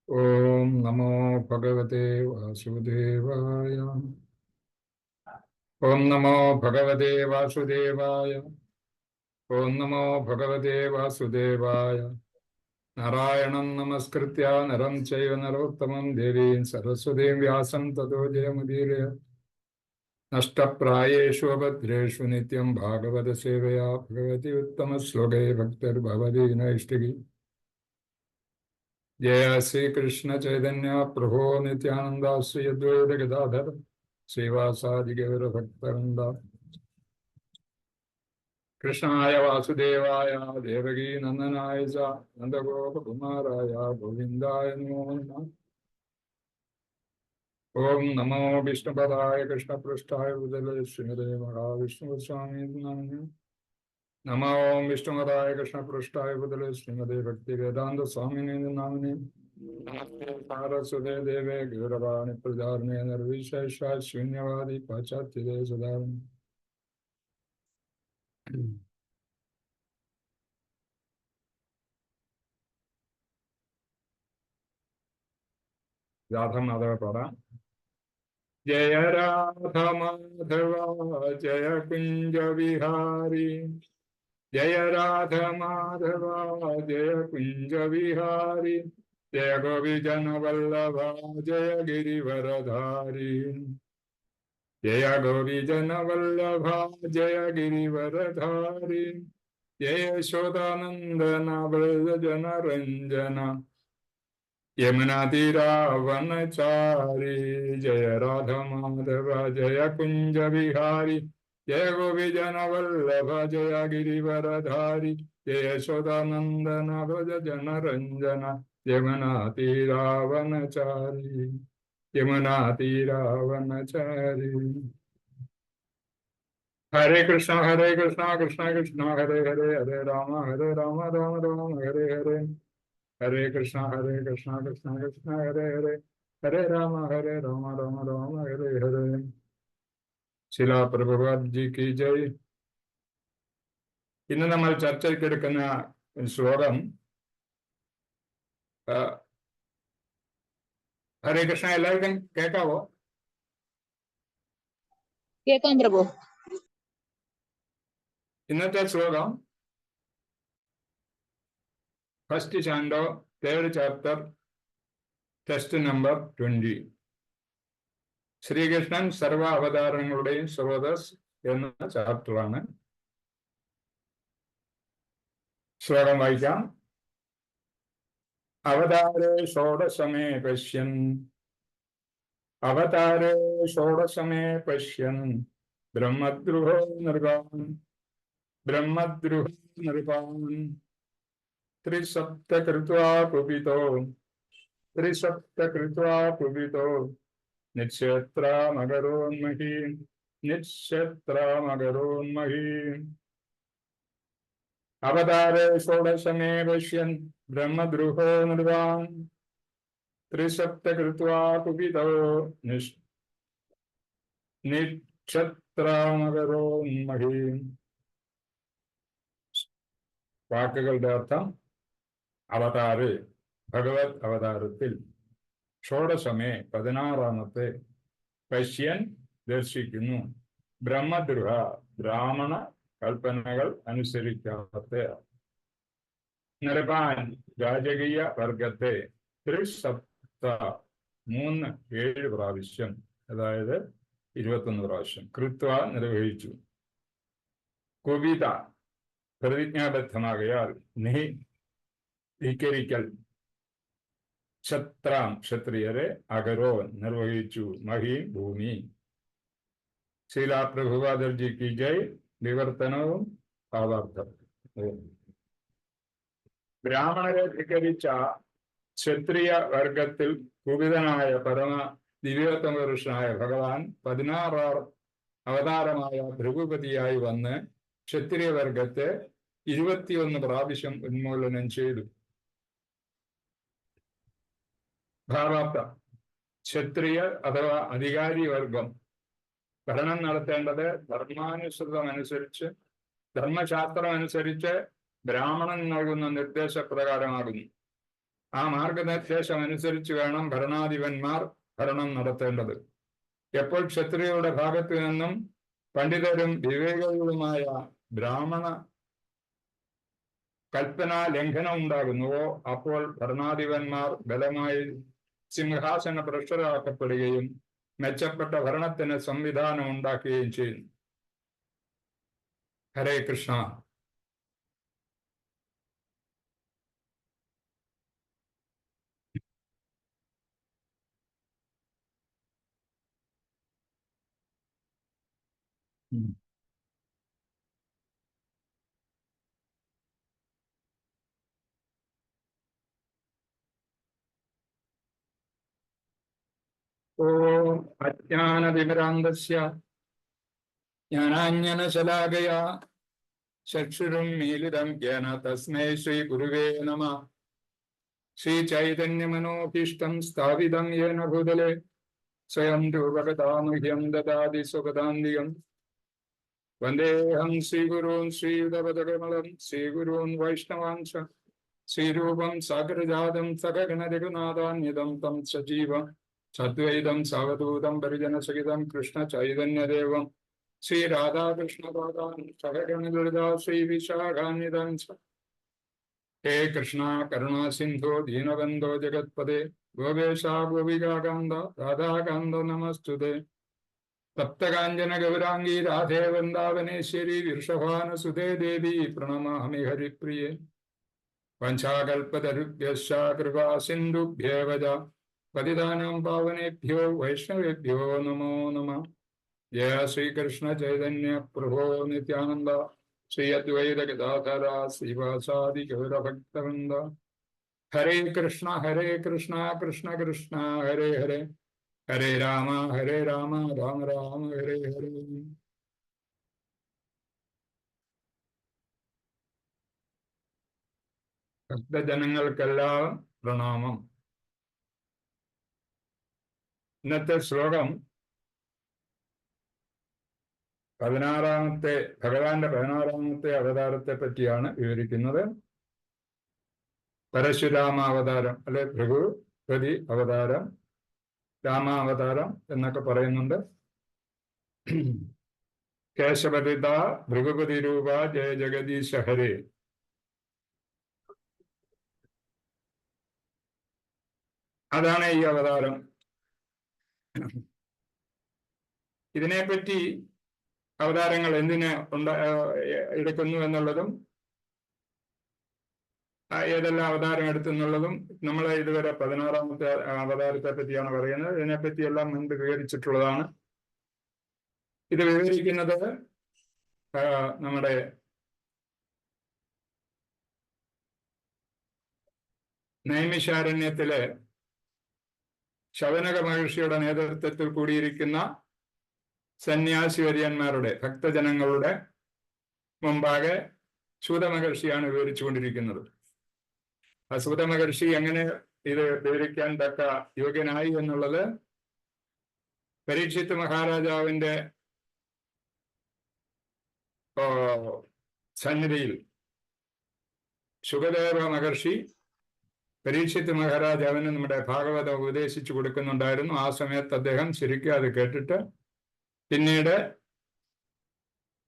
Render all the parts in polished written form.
ഓം നമോ ഭഗവതേ വാസുദേവായ. ഓം നമോ ഭഗവതേ വാസുദേവായ. ഓം നമോ ഭഗവതേ വാസുദേവായ. നാരായണം നമസ്കൃത്യ നരം ചൈവ നരോത്തമം ദേവീം സരസ്വതീം വ്യാസം തതോ ജയമുദീരയ. നഷ്ടപ്രായേഷു അഭദ്രേഷു നിത്യം ഭാഗവത സേവയാ ഭഗവതി ഉത്തമ ശ്ലോകേ ഭക്തിർഭവതി നൈഷ്ഠികി. ജയ ശ്രീകൃഷ്ണ ചൈതന്യ പ്രഭോ നിത്യാനന്ദ ശ്രീ അദ്വൈത ഗദാധര ശ്രീവാസാദി ഗൗരഭക്തവൃന്ദ. കൃഷ്ണായ വാസുദേവായ ദേവകീ നന്ദനായ ച നന്ദഗോപകുമാരായ ഗോവിന്ദായ നമോ നമഃ. ഓം നമോ വിഷ്ണുപദായ കൃഷ്ണപൃഷ്ഠായ ഭൂതലേ ശ്രീമതേ മഹാവിഷ്ണുസ്വാമി നമഃ. നമോ ഓം വിഷ്ണുപദായ കൃഷ്ണപൃഷ്ഠായ ഭൂതലേ ശ്രീമതേ ഭക്തിവേദാന്ത സ്വാമിനേ നാമിനേ. നമസ്തേ സാരസ്വതേ ദേവേ ഗൗരവാണി പ്രചാരണേ നിർവിശേഷ ശൂന്യവാദി പാശ്ചാത്യദേശധാരണ. രാധമാധവ പാടാം. ജയ രാധ മാധവ ജയ കുഞ്ച വിഹാരി. ജയ രാധ മാധവ ജയ കുഞ്ച വിഹാരി. ജയ ഗോപിജന വല്ലഭ ജയ ഗിരിവരധാരി. ജയ ഗോപിജന വല്ലഭ ജയ ഗിരിവരധാരി. ജയ യശോദാനന്ദന വ്രജന രഞ്ജന യമുനാതിരാവനചാരി. ജയ രാധ മാധവ ജയ കുഞ്ച വിഹാരി. ജയ ഗോപിജന വല്ലഭ ജയ ഗിരിവരധാരി. ജയ യശോദാനന്ദന വ്രജന രഞ്ജന യമുനാതിരാവനചാരി. യമുനാതിരാവനചാരി. ഹരേ കൃഷ്ണ കൃഷ്ണ കൃഷ്ണ ഹരേ ഹരേ ഹരേ രാമ രാമ രാമ ഹരേ ഹരേ. ഹരേ കൃഷ്ണ കൃഷ്ണ കൃഷ്ണ ഹരേ ഹരേ ഹരേ രാമ രാമ രാമ ഹരേ ഹരേ. ശില പ്രഭുപാദ്ജി കി ജയ്. ഇന്ന് നമ്മൾ ചർച്ചയ്ക്കെടുക്കുന്ന ശ്ലോകം ഹരേ കൃഷ്ണ. എല്ലാവർക്കും കേൾക്കാവോ? കേൾക്കാം പ്രഭു. ഇന്നത്തെ ശ്ലോകം first canto, third chapter, text number 20. ശ്രീകൃഷ്ണൻ സർവ അവതാരങ്ങളുടെയും സ്രോതസ് എന്ന ചാപ്റ്ററാണ്. ശ്ലോകം വായിക്കാം. അവതാരേ ഷോഡശമേ പശ്യൻ. അവതാരേ ഷോഡശമേ പശ്യൻ. ബ്രഹ്മദ്രുഹോ നൃപാൻ. ബ്രഹ്മദ്രുഹോ നൃപാൻ. ത്രിസപ്ത കൃത്വാ കുപിതോ. ത്രിസപ്ത കൃത്വാ കുപിതോ. നിക്ഷേത്രാമകരോന്മഹീ. നിക്ഷേത്രാമകരോന്മഹീ. അവതാരേ ഷോഡശമേ പശ്യൻ. ബ്രഹ്മദ്രുഹോ നൃപാൻ. ത്രിസപ്ത കൃത്വാ കുപിതോ. നിക്ഷേത്രാമകരോന്മഹീ. വാക്കുകളുടെ അർത്ഥം: അവതാര്, ഭഗവത് അവതാരത്തിൽ. ഷോഡശമേ, 16-ാമത്തെ. പശ്യൻ, ദർശിക്കുന്നു. ബ്രഹ്മദ്രുഹ, ബ്രാഹ്മണ കൽപ്പനകൾ അനുസരിക്കാത്ത. നൃപാൻ, രാജകീയ വർഗത്തെ. ത്രിസപ്ത, 7 പ്രാവശ്യം, അതായത് 21 പ്രാവശ്യം. കൃത്വ, നിർവഹിച്ചു. കുപിത, പ്രതിജ്ഞാബദ്ധമാകയാൽ. ധിക്കരിക്കൽ. ക്ഷത്രാം, ക്ഷത്രിയരെ. അകരോൻ, നിർവഹിച്ചു. മഹി, ഭൂമി. ശീല പ്രഭുപാദർജി കി ജയ്. വിവർത്തനവും ഭാവാർത്ഥം. ബ്രാഹ്മണരെ ധിക്കരിച്ച ക്ഷത്രിയ വർഗത്തിൽ കുപിതനായ പരമ ദിവ്യോത്തമ പുരുഷനായ ഭഗവാൻ 16 അവതാരമായ ഭൃഗുപതിയായി വന്ന് ക്ഷത്രിയ വർഗത്തെ 21 പ്രാവശ്യം ഉന്മൂലനം ചെയ്തു. ഭാവാർത്ഥം: ക്ഷത്രിയ അഥവാ അധികാരി വർഗം ഭരണം നടത്തേണ്ടത് ധർമാനുസൃതമനുസരിച്ച്, ധർമ്മശാസ്ത്രം അനുസരിച്ച്, ബ്രാഹ്മണൻ നൽകുന്ന നിർദ്ദേശപ്രകാരമാകുന്നു. ക്ഷത്രിയ വർഗം ഭരണം നടത്തേണ്ടത് ധർമാനുസൃതമനുസരിച്ച്, ധർമ്മശാസ്ത്രം അനുസരിച്ച്, ബ്രാഹ്മണൻ നൽകുന്ന നിർദ്ദേശപ്രകാരമാകുന്നു. ബ്രാഹ്മണൻ നൽകുന്ന നിർദ്ദേശപ്രകാരമാകുന്നു. ആ മാർഗനിർദ്ദേശം അനുസരിച്ച് വേണം ഭരണാധിപന്മാർ ഭരണം നടത്തേണ്ടത്. എപ്പോൾ ക്ഷത്രിയരുടെ ഭാഗത്തു നിന്നും പണ്ഡിതരും വിവേകികളുമായ ബ്രാഹ്മണ കൽപ്പനാ ലംഘനം ഉണ്ടാകുന്നുവോ അപ്പോൾ ഭരണാധിപന്മാർ ബലമായി സിംഹാസന ഭ്രഷ്ടരാക്കപ്പെടുകയും മെച്ചപ്പെട്ട ഭരണത്തിന് സംവിധാനം ഉണ്ടാക്കുകയും ചെയ്യുന്നു. ഹരേ കൃഷ്ണ. ഓം അജ്ഞാനതിമിരാന്തസ്യ ജ്ഞാനാഞ്ജനശലാകയാ ചക്ഷുരുന്മീലിതം യേന തസ്മൈ ശ്രീ ഗുരുവേ നമഃ. ശ്രീചൈതന്യമനോഭീഷ്ടം സ്ഥാപിതം യേന ഭൂതലേ സ്വയം രൂപകഥാമഹ്യം ദദാതി സ്വപദാന്തികം. വന്ദേഹം ശ്രീഗുരൂൻ ശ്രീയുതപദകമലം ശ്രീഗുരൂൻ വൈഷ്ണവാംശ ശ്രീരൂപം സാഗരജാതം സഗഗണ രഘുനാഥാന്യതം തം സജീവം സദ്വൈതം സാവധൂതം പരിജനസഹിതം കൃഷ്ണ ചൈതന്യദേവം ശ്രീ രാധാകൃഷ്ണപാദാൻ സഹഗണലളിതാ ശ്രീ വിശാഖാന്വിതം. ഹേ കൃഷ്ണ കരുണാ സിന്ധോ ദീനബന്ധോ ജഗത്പദേ ഗോപേശ ഗോപികാകാന്ത രാധാകാന്ത നമസ്തുതേ. തപ്തകാഞ്ചന ഗൗരാംഗീ രാധേ വൃന്ദാവനേശ്വരി വൃഷഭാനുസുതേ ദേവി പ്രണമാമി ഹരിപ്രിയേ. വഞ്ചാകൽപതരുഭ്യശ്ച കൃപാ സിന്ധുഭ്യേവ പതിതാനാം പാവനേഭ്യോ വൈഷ്ണവേഭ്യോ നമോ നമഃ. ജയ ശ്രീകൃഷ്ണ ചൈതന്യ പ്രഭോ നിത്യാനന്ദ ശ്രീ അദ്വൈത ഗദാധര ശ്രീവാസാദി ഗൗരഭക്തവൃന്ദ. ഹരേ കൃഷ്ണ കൃഷ്ണ കൃഷ്ണ ഹരേ ഹരേ ഹരേ രാമ രാമ രാമ ഹരേ ഹരേ. ഭക്തജനങ്ങൾക്കെല്ലാം പ്രണാമം. ഇന്നത്തെ ശ്ലോകം ഭഗവാന്റെ 16-ാമത്തെ അവതാരത്തെ പറ്റിയാണ് വിവരിക്കുന്നത്. പരശുരാമാവതാരം അല്ലെ ഭൃഗുപതി അവതാരം, രാമാവതാരം എന്നൊക്കെ പറയുന്നുണ്ട്. കേശവരിത ഭൃഗുപതി രൂപ ജയ ജഗദീശ ഹരേ. അതാണ് ഈ അവതാരം. ഇതിനെപ്പറ്റി അവതാരങ്ങൾ എന്തിന് എടുക്കുന്നു എന്നുള്ളതും ഏതെല്ലാം അവതാരം എടുത്തെന്നുള്ളതും നമ്മൾ ഇതുവരെ 16-ാമത്തെ അവതാരത്തെ പറ്റിയാണ് പറയുന്നത്. ഇതിനെപ്പറ്റിയെല്ലാം മുൻപ് വിവരിച്ചിട്ടുള്ളതാണ്. ഇത് വിവരിക്കുന്നത് നമ്മുടെ നൈമിഷാരണ്യത്തിലെ ശൗനക മഹർഷിയുടെ നേതൃത്വത്തിൽ കൂടിയിരിക്കുന്ന സന്യാസിവര്യന്മാരുടെ ഭക്തജനങ്ങളുടെ മുമ്പാകെ സൂതമഹർഷിയാണ് വിവരിച്ചുകൊണ്ടിരിക്കുന്നത്. ആ സൂതമഹർഷി എങ്ങനെ ഇത് വിവരിക്കാൻ തക്ക യോഗ്യനായി എന്നുള്ളത് പരീക്ഷിത്ത് മഹാരാജാവിന്റെ സന്നിധിയിൽ ശുകദേവ മഹർഷി പരീക്ഷിത്ത് മഹാരാജാവിന് നമ്മുടെ ഭാഗവതം ഉപദേശിച്ചു കൊടുക്കുന്നുണ്ടായിരുന്നു. ആ സമയത്ത് അദ്ദേഹം ശരിക്കും അത് കേട്ടിട്ട് പിന്നീട്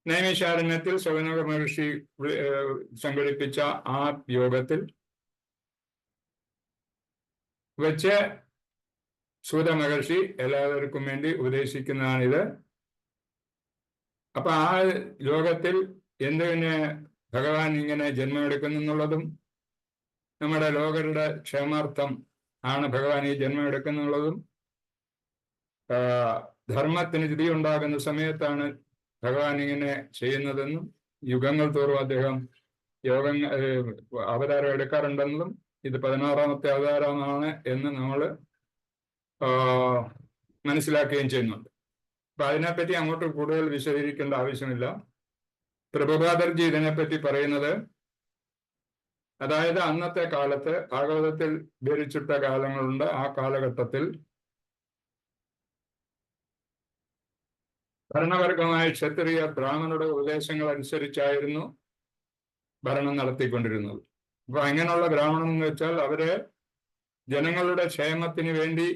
നൈമിഷാരണ്യത്തിൽ ശൗനക മഹർഷി സംഘടിപ്പിച്ച ആ യോഗത്തിൽ വെച്ച് സൂത മഹർഷി എല്ലാവർക്കും വേണ്ടി ഉപദേശിക്കുന്നതാണിത്. അപ്പൊ ആ ലോകത്തിൽ എന്തിന് ഭഗവാൻ ഇങ്ങനെ ജന്മമെടുക്കുന്നു എന്നുള്ളതും നമ്മുടെ ലോകരുടെ ക്ഷേമാർത്ഥം ആണ് ഭഗവാൻ ഈ ജന്മം എടുക്കുന്നുള്ളതും ധർമ്മത്തിന് സ്ഥിതി ഉണ്ടാകുന്ന സമയത്താണ് ഭഗവാൻ ഇങ്ങനെ ചെയ്യുന്നതെന്നും യുഗങ്ങൾ തോറും അദ്ദേഹം അവതാരം എടുക്കാറുണ്ടെന്നും ഇത് 16-ാമത്തെ അവതാരമാണ് എന്ന് നമ്മൾ മനസ്സിലാക്കുകയും ചെയ്യുന്നുണ്ട്. അപ്പൊ അതിനെപ്പറ്റി അങ്ങോട്ട് കൂടുതൽ വിശദീകരിക്കേണ്ട ആവശ്യമില്ല. പ്രഭുപാദർജി ഇതിനെപ്പറ്റി പറയുന്നത്, അതായത് അന്നത്തെ കാലത്ത് ഭാഗവതത്തിൽ വിവരിച്ചിട്ട കാലങ്ങളുണ്ട്. ആ കാലഘട്ടത്തിൽ ഭരണവർഗമായ ക്ഷത്രിയ ബ്രാഹ്മണരുടെ ഉപദേശങ്ങൾ അനുസരിച്ചായിരുന്നു ഭരണം നടത്തിക്കൊണ്ടിരുന്നത്. അപ്പൊ അങ്ങനെയുള്ള ബ്രാഹ്മണൻ എന്ന് വെച്ചാൽ അവരെ ജനങ്ങളുടെ ക്ഷേമത്തിന് വേണ്ടി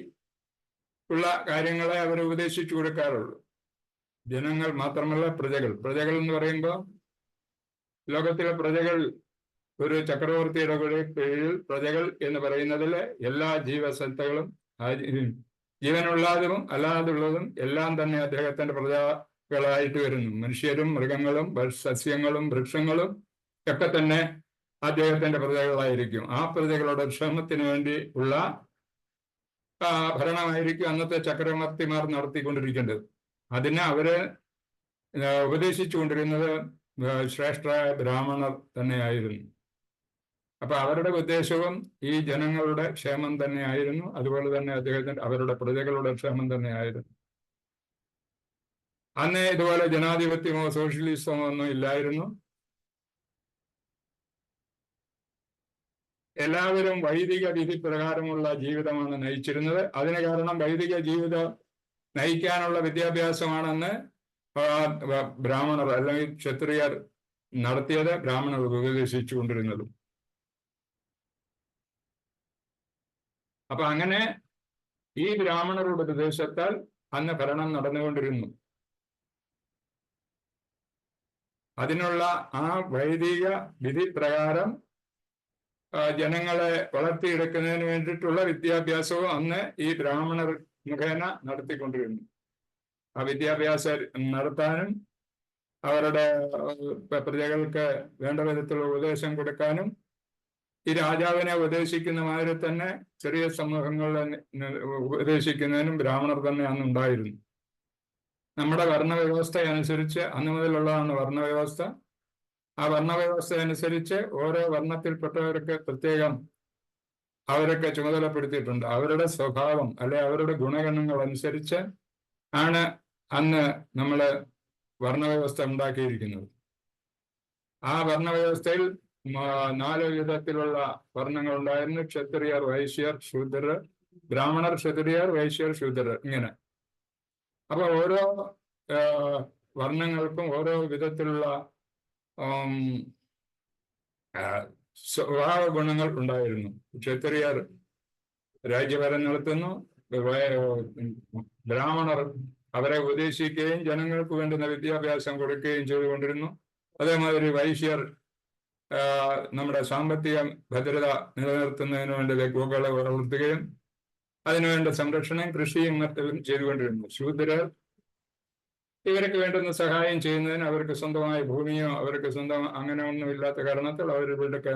ഉള്ള കാര്യങ്ങളെ അവർ ഉപദേശിച്ചു കൊടുക്കാറുള്ളൂ. ജനങ്ങൾ മാത്രമല്ല, പ്രജകൾ എന്ന് പറയുമ്പോൾ ലോകത്തിലെ പ്രജകൾ ഒരു ചക്രവർത്തിയുടെ കീഴിൽ പ്രജകൾ എന്ന് പറയുന്നതിൽ എല്ലാ ജീവസത്തകളും ജീവനുള്ളതും അല്ലാതുള്ളതും എല്ലാം തന്നെ അദ്ദേഹത്തിന്റെ പ്രജകളായിട്ട് വരുന്നു. മനുഷ്യരും മൃഗങ്ങളും സസ്യങ്ങളും വൃക്ഷങ്ങളും ഒക്കെ തന്നെ അദ്ദേഹത്തിന്റെ പ്രജകളായിരിക്കും. ആ പ്രജകളുടെ ക്ഷേമത്തിന് വേണ്ടി ഉള്ള ഭരണമായിരിക്കും അന്നത്തെ ചക്രവർത്തിമാർ നടത്തിക്കൊണ്ടിരിക്കേണ്ടത്. അതിനെ അവര് ഉപദേശിച്ചു കൊണ്ടിരുന്നത് ശ്രേഷ്ഠരായ ബ്രാഹ്മണർ തന്നെയായിരുന്നു. അപ്പൊ അവരുടെ ഉദ്ദേശവും ഈ ജനങ്ങളുടെ ക്ഷേമം തന്നെയായിരുന്നു. അതുപോലെ തന്നെ അവരുടെ പ്രജകളുടെ ക്ഷേമം തന്നെയായിരുന്നു. അന്ന് ഇതുപോലെ ജനാധിപത്യമോ സോഷ്യലിസമോ ഒന്നും ഇല്ലായിരുന്നു. എല്ലാവരും വൈദിക വിധി പ്രകാരമുള്ള ജീവിതമാണ് നയിച്ചിരുന്നത്. അതിന് കാരണം വൈദിക ജീവിതം നയിക്കാനുള്ള വിദ്യാഭ്യാസമാണെന്ന് ബ്രാഹ്മണർ അല്ലെങ്കിൽ ക്ഷത്രിയർ നടത്തിയത്, ബ്രാഹ്മണർ ഉപദേശിച്ചു കൊണ്ടിരുന്നതും. അപ്പൊ അങ്ങനെ ഈ ബ്രാഹ്മണരുടെ ഉപദേശത്താൽ അന്ന് ഭരണം നടന്നുകൊണ്ടിരുന്നു. അതിനുള്ള ആ വൈദിക വിധി പ്രകാരം ജനങ്ങളെ വളർത്തിയെടുക്കുന്നതിന് വേണ്ടിയിട്ടുള്ള വിദ്യാഭ്യാസവും അന്ന് ഈ ബ്രാഹ്മണർ മുഖേന നടത്തിക്കൊണ്ടിരുന്നു. ആ വിദ്യാഭ്യാസം നടത്താനും അവരുടെ പ്രജകൾക്ക് വേണ്ട വിധത്തിലുള്ള ഉപദേശം കൊടുക്കാനും ഈ രാജാവിനെ ഉപദേശിക്കുന്ന മാതിരി തന്നെ ചെറിയ സമൂഹങ്ങളെ ഉപദേശിക്കുന്നതിനും ബ്രാഹ്മണർ തന്നെ അന്ന് ഉണ്ടായിരുന്നു. നമ്മുടെ വർണ്ണവ്യവസ്ഥ അനുസരിച്ച് അന്ന് മുതലുള്ളതാണ് വർണ്ണവ്യവസ്ഥ. ആ വർണ്ണവ്യവസ്ഥ അനുസരിച്ച് ഓരോ വർണ്ണത്തിൽപ്പെട്ടവർക്ക് പ്രത്യേകം അവരൊക്കെ ചുമതലപ്പെടുത്തിയിട്ടുണ്ട്. അവരുടെ സ്വഭാവം അല്ലെ അവരുടെ ഗുണഗണങ്ങൾ അനുസരിച്ച് ആണ് അന്ന് നമ്മള് വർണ്ണവ്യവസ്ഥ ഉണ്ടാക്കിയിരിക്കുന്നത്. ആ വർണ്ണവ്യവസ്ഥയിൽ 4 വിധത്തിലുള്ള വർണ്ണങ്ങൾ ഉണ്ടായിരുന്നു. ക്ഷത്രിയർ, വൈശ്യർ, ശൂദ്രർ, ബ്രാഹ്മണർ, ക്ഷത്രിയർ, വൈശ്യർ, ശൂദ്രർ, ഇങ്ങനെ. അപ്പൊ ഓരോ വർണ്ണങ്ങൾക്കും ഓരോ വിധത്തിലുള്ള സ്വഭാവ ഗുണങ്ങൾ ഉണ്ടായിരുന്നു. ക്ഷത്രിയർ രാജ്യഭരണം നടത്തുന്നു, ബ്രാഹ്മണർ അവരെ ഉപദേശിക്കുകയും ജനങ്ങൾക്ക് വേണ്ടുന്ന വിദ്യാഭ്യാസം കൊടുക്കുകയും ചെയ്തുകൊണ്ടിരുന്നു. അതേമാതിരി വൈശ്യർ നമ്മുടെ സാമ്പത്തിക ഭദ്രത നിലനിർത്തുന്നതിന് വേണ്ടി ഗോക്കളെ വളർത്തുകയും അതിനുവേണ്ട സംരക്ഷണം കൃഷിയും മറ്റും ചെയ്തുകൊണ്ടിരുന്നു. ശൂദ്രർ ഇവർക്ക് വേണ്ടുന്ന സഹായം ചെയ്യുന്നതിന് അവർക്ക് സ്വന്തമായ ഭൂമിയോ അവർക്ക് സ്വന്തം അങ്ങനെ ഒന്നും ഇല്ലാത്ത കാരണത്താൽ അവർ ഇവരുടെയൊക്കെ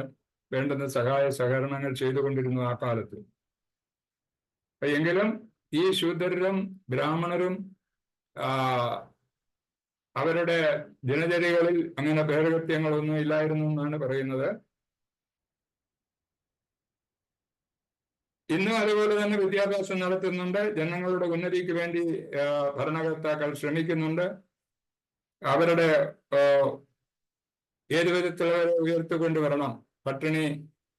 വേണ്ടുന്ന സഹായ സഹകരണങ്ങൾ ചെയ്തുകൊണ്ടിരുന്നു ആ കാലത്ത്. എങ്കിലും ഈ ശൂദ്രരും ബ്രാഹ്മണരും അവരുടെ ദിനചര്യകളിൽ അങ്ങനെ ഭേദഗത്യങ്ങളൊന്നും ഇല്ലായിരുന്നു എന്നാണ് പറയുന്നത്. ഇന്നും അതുപോലെ തന്നെ വിദ്യാഭ്യാസം നടത്തുന്നുണ്ട്. ജനങ്ങളുടെ ഉന്നതിക്ക് വേണ്ടി ഭരണകർത്താക്കൾ ശ്രമിക്കുന്നുണ്ട്. അവരുടെ ഏതു വിധത്തിലുള്ളവരെ ഉയർത്തിക്കൊണ്ടുവരണം. പട്ടിണി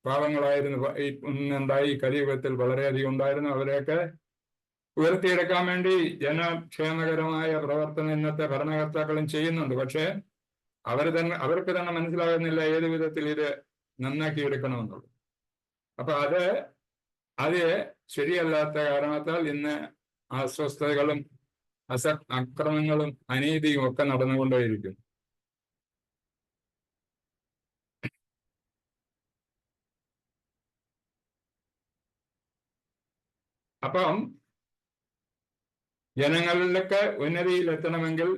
പാവങ്ങളായിരുന്നു ഉണ്ടായി കലിയുഗത്തിൽ വളരെയധികം ഉണ്ടായിരുന്നു. അവരെയൊക്കെ ഉയർത്തിയെടുക്കാൻ വേണ്ടി ജനക്ഷേമകരമായ പ്രവർത്തനം ഇന്നത്തെ ഭരണകർത്താക്കളും ചെയ്യുന്നുണ്ട്. പക്ഷേ അവർക്ക് തന്നെ മനസ്സിലാകുന്നില്ല ഏത് വിധത്തിൽ ഇത് നന്നാക്കി എടുക്കണമെന്നുള്ളത്. അപ്പൊ അത് ശരിയല്ലാത്ത കാരണത്താൽ ഇന്ന് അസ്വസ്ഥതകളും അക്രമങ്ങളും അനീതിയും ഒക്കെ നടന്നുകൊണ്ടേയിരിക്കും. അപ്പം ജനങ്ങളിലൊക്കെ ഉന്നതിയിൽ എത്തണമെങ്കിൽ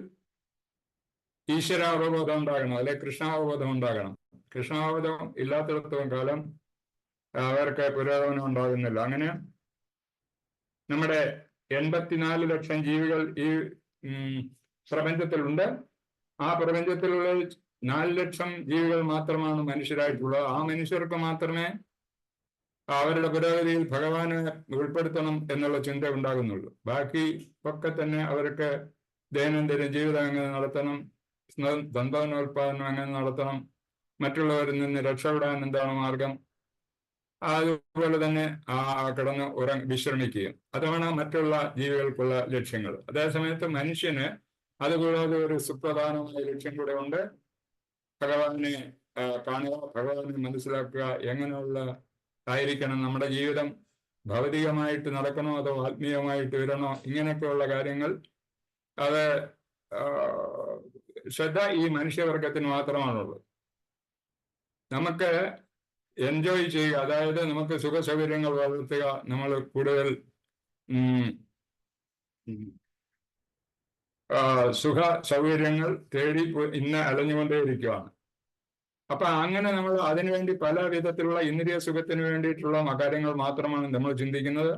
ഈശ്വരാവബോധം ഉണ്ടാകണം, അല്ലെ കൃഷ്ണാവബോധം ഉണ്ടാകണം. കൃഷ്ണാവബോധം ഇല്ലാത്തിടത്തോളം കാലം അവർക്ക് പുരോഗമനം ഉണ്ടാകുന്നില്ല. അങ്ങനെ നമ്മുടെ 84 ലക്ഷം ജീവികൾ ഈ പ്രപഞ്ചത്തിലുണ്ട്. ആ പ്രപഞ്ചത്തിലുള്ള 4 ലക്ഷം ജീവികൾ മാത്രമാണ് മനുഷ്യരായിട്ടുള്ളത്. ആ മനുഷ്യർക്ക് മാത്രമേ അവരുടെ പുരോഗതിയിൽ ഭഗവാനെ ഉൾപ്പെടുത്തണം എന്നുള്ള ചിന്ത ഉണ്ടാകുന്നുള്ളൂ. ബാക്കി ഒക്കെ തന്നെ അവർക്ക് ദൈനംദിന ജീവിതം എങ്ങനെ നടത്തണം, സന്താനോൽപാദനം എങ്ങനെ നടത്തണം, മറ്റുള്ളവരിൽ നിന്ന് രക്ഷപ്പെടാൻ എന്താണ് മാർഗം, അതുപോലെ തന്നെ കിടന്ന് വിശ്രമിക്കുകയും അതാണ് മറ്റുള്ള ജീവികൾക്കുള്ള ലക്ഷ്യങ്ങൾ. അതേസമയത്ത് മനുഷ്യന് അതുകൂടാതെ ഒരു സുപ്രധാനമായ ലക്ഷ്യം കൂടെ ഉണ്ട്. ഭഗവാനെ കാണുക, ഭഗവാനെ മനസ്സിലാക്കുക, എങ്ങനെയുള്ള ആയിരിക്കണം നമ്മുടെ ജീവിതം ഭൗതികമായിട്ട് നടക്കണോ അതോ ആത്മീയമായിട്ട് വരണോ, ഇങ്ങനെയൊക്കെയുള്ള കാര്യങ്ങൾ അത് ശ്രദ്ധ ഈ മനുഷ്യവർഗത്തിന് മാത്രമാണുള്ളത്. നമുക്ക് എൻജോയ് ചെയ്യുക, അതായത് നമുക്ക് സുഖ സൗകര്യങ്ങൾ വളർത്തുക, നമ്മൾ കൂടുതൽ സുഖ സൗകര്യങ്ങൾ തേടി ഇന്ന് അലഞ്ഞുകൊണ്ടേയിരിക്കുകയാണ്. അപ്പൊ അങ്ങനെ നമ്മൾ അതിനുവേണ്ടി പല വിധത്തിലുള്ള ഇന്ദ്രിയ സുഖത്തിന് വേണ്ടിയിട്ടുള്ള കാര്യങ്ങൾ മാത്രമാണ് നമ്മൾ ചിന്തിക്കുന്നത്.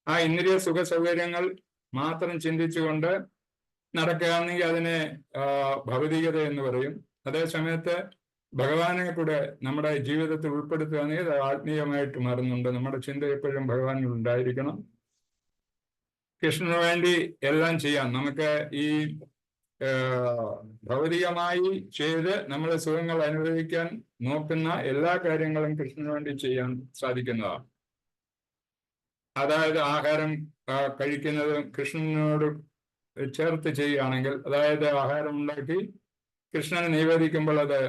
ആ ഇന്ദ്രിയ സുഖ സൗകര്യങ്ങൾ മാത്രം ചിന്തിച്ചുകൊണ്ട് നടക്കുകയാണെങ്കിൽ അതിനെ ഭൗതികത എന്ന് പറയും. അതേസമയത്ത് ഭഗവാനെ കൂടെ നമ്മുടെ ജീവിതത്തിൽ ഉൾപ്പെടുത്തുകയാണെങ്കിൽ അത് ആത്മീയമായിട്ട് മാറുന്നുണ്ട്. നമ്മുടെ ചിന്ത എപ്പോഴും ഭഗവാനിൽ ഉണ്ടായിരിക്കണം. കൃഷ്ണന് വേണ്ടി എല്ലാം ചെയ്യാം. നമുക്ക് ഈ ഭൗതികമായി ചെയ്ത് നമ്മളെ സുഖങ്ങൾ അനുഭവിക്കാൻ നോക്കുന്ന എല്ലാ കാര്യങ്ങളും കൃഷ്ണന് വേണ്ടി ചെയ്യാൻ സാധിക്കുന്നതാണ്. അതായത് ആഹാരം കഴിക്കുന്നത് കൃഷ്ണനോട് ചേർത്ത് ചെയ്യുകയാണെങ്കിൽ, അതായത് ആഹാരം ഉണ്ടാക്കി കൃഷ്ണനെ നിവേദിക്കുമ്പോൾ അത്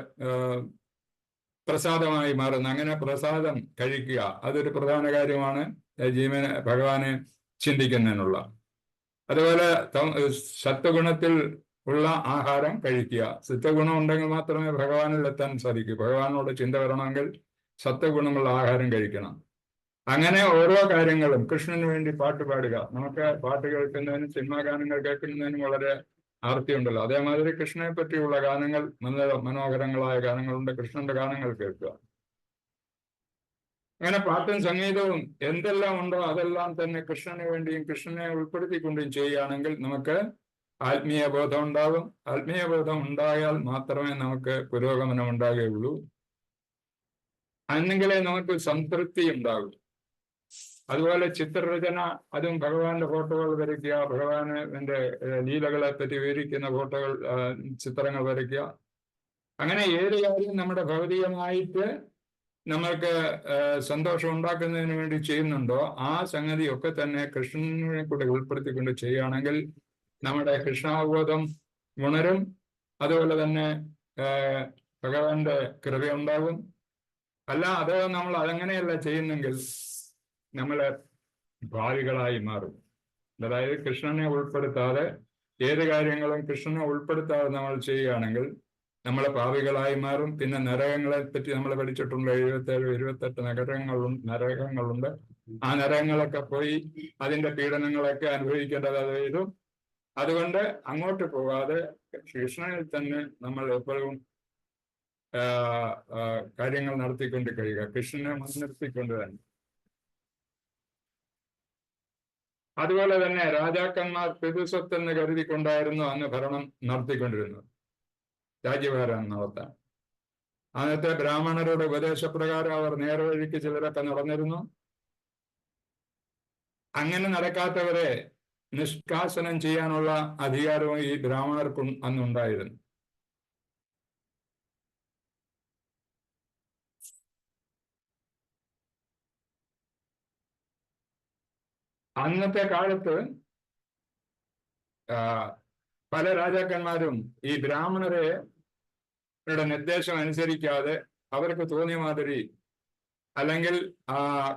പ്രസാദമായി മാറുന്നു. അങ്ങനെ പ്രസാദം കഴിക്കുക അതൊരു പ്രധാന കാര്യമാണ് ഭഗവാനെ ചിന്തിക്കുന്നതിനുള്ള. അതുപോലെ സത്വഗുണത്തിൽ ഉള്ള ആഹാരം കഴിക്കുക. സത്വഗുണം ഉണ്ടെങ്കിൽ മാത്രമേ ഭഗവാനിൽ എത്താൻ സാധിക്കൂ. ഭഗവാനോട് ചിന്ത വരണമെങ്കിൽ സത്വഗുണമുള്ള ആഹാരം കഴിക്കണം. അങ്ങനെ ഓരോ കാര്യങ്ങളും കൃഷ്ണന് വേണ്ടി പാട്ട് പാടുക. നമുക്ക് പാട്ട് കേൾക്കുന്നതിനും സിനിമാ ഗാനങ്ങൾ കേൾക്കുന്നതിനും വളരെ ആർത്തിയുണ്ടല്ലോ. അതേമാതിരി കൃഷ്ണനെ പറ്റിയുള്ള ഗാനങ്ങൾ, മനോഹരങ്ങളായ ഗാനങ്ങളുണ്ട്. കൃഷ്ണന്റെ ഗാനങ്ങൾ കേൾക്കുക. അങ്ങനെ പാട്ടും സംഗീതവും എന്തെല്ലാം ഉണ്ടോ അതെല്ലാം തന്നെ കൃഷ്ണന് വേണ്ടിയും കൃഷ്ണനെ ഉൾപ്പെടുത്തിക്കൊണ്ടും ചെയ്യുകയാണെങ്കിൽ നമുക്ക് ആത്മീയ ബോധം ഉണ്ടാകും. ആത്മീയ ബോധം ഉണ്ടായാൽ മാത്രമേ നമുക്ക് പുരോഗമനം ഉണ്ടാകുകയുള്ളൂ. അന്നെങ്കിലേ നമുക്ക് സംതൃപ്തി ഉണ്ടാകും. അതുപോലെ ചിത്രരചന, അതും ഭഗവാന്റെ ഫോട്ടോകൾ വരയ്ക്കുക, ഭഗവാന്റെ ലീലകളെ പറ്റി വിവരിക്കുന്ന ഫോട്ടോകൾ, ചിത്രങ്ങൾ വരയ്ക്കുക. അങ്ങനെ ഏത് കാര്യം നമ്മുടെ ഭൗതികമായിട്ട് നമ്മൾക്ക് സന്തോഷം ഉണ്ടാക്കുന്നതിന് വേണ്ടി ചെയ്യുന്നുണ്ടോ ആ സംഗതിയൊക്കെ തന്നെ കൃഷ്ണനെ കൂടെ ഉൾപ്പെടുത്തിക്കൊണ്ട് ചെയ്യുകയാണെങ്കിൽ നമ്മുടെ കൃഷ്ണാവബോധം ഉണരും. അതുപോലെ തന്നെ ഭഗവാന്റെ കൃപയുണ്ടാകും. അല്ല അത് നമ്മൾ അതങ്ങനെയല്ല ചെയ്യുന്നെങ്കിൽ നമ്മളെ ഭാവികളായി മാറും. അതായത് കൃഷ്ണനെ ഉൾപ്പെടുത്താതെ ഏത് കാര്യങ്ങളും കൃഷ്ണനെ ഉൾപ്പെടുത്താതെ നമ്മൾ ചെയ്യുകയാണെങ്കിൽ നമ്മളെ പാപികളായി മാറും. പിന്നെ നരകങ്ങളെ പറ്റി നമ്മൾ പഠിച്ചിട്ടുണ്ട്. 77-28 നരകങ്ങളുണ്ട്. ആ നരകങ്ങളൊക്കെ പോയി അതിന്റെ പീഡനങ്ങളൊക്കെ അനുഭവിക്കേണ്ടത് വരും. അതുകൊണ്ട് അങ്ങോട്ട് പോകാതെ കൃഷ്ണനിൽ തന്നെ നമ്മൾ എപ്പോഴും കാര്യങ്ങൾ നടത്തിക്കൊണ്ട് കഴിയുക. കൃഷ്ണനെ മുൻനിർത്തിക്കൊണ്ട് തന്നെ. അതുപോലെ തന്നെ രാജാക്കന്മാർ പിതൃസ്വത്ത് എന്ന് കരുതിക്കൊണ്ടായിരുന്നു അന്ന് ഭരണം നടത്തിക്കൊണ്ടിരുന്നത്, രാജ്യഭാരം നടത്താൻ. അന്നത്തെ ബ്രാഹ്മണരുടെ ഉപദേശപ്രകാരം അവർ നേർവഴിക്ക് ചിലരൊക്കെ നടന്നിരുന്നു. അങ്ങനെ നടക്കാത്തവരെ നിഷ്കാസനം ചെയ്യാനുള്ള അധികാരവും ഈ ബ്രാഹ്മണർക്കും അന്നുണ്ടായിരുന്നു. അന്നത്തെ കാലത്ത് പല രാജാക്കന്മാരും ഈ ബ്രാഹ്മണരുടെ നിർദ്ദേശം അനുസരിക്കാതെ അവർക്ക് തോന്നിയ മാതിരി അല്ലെങ്കിൽ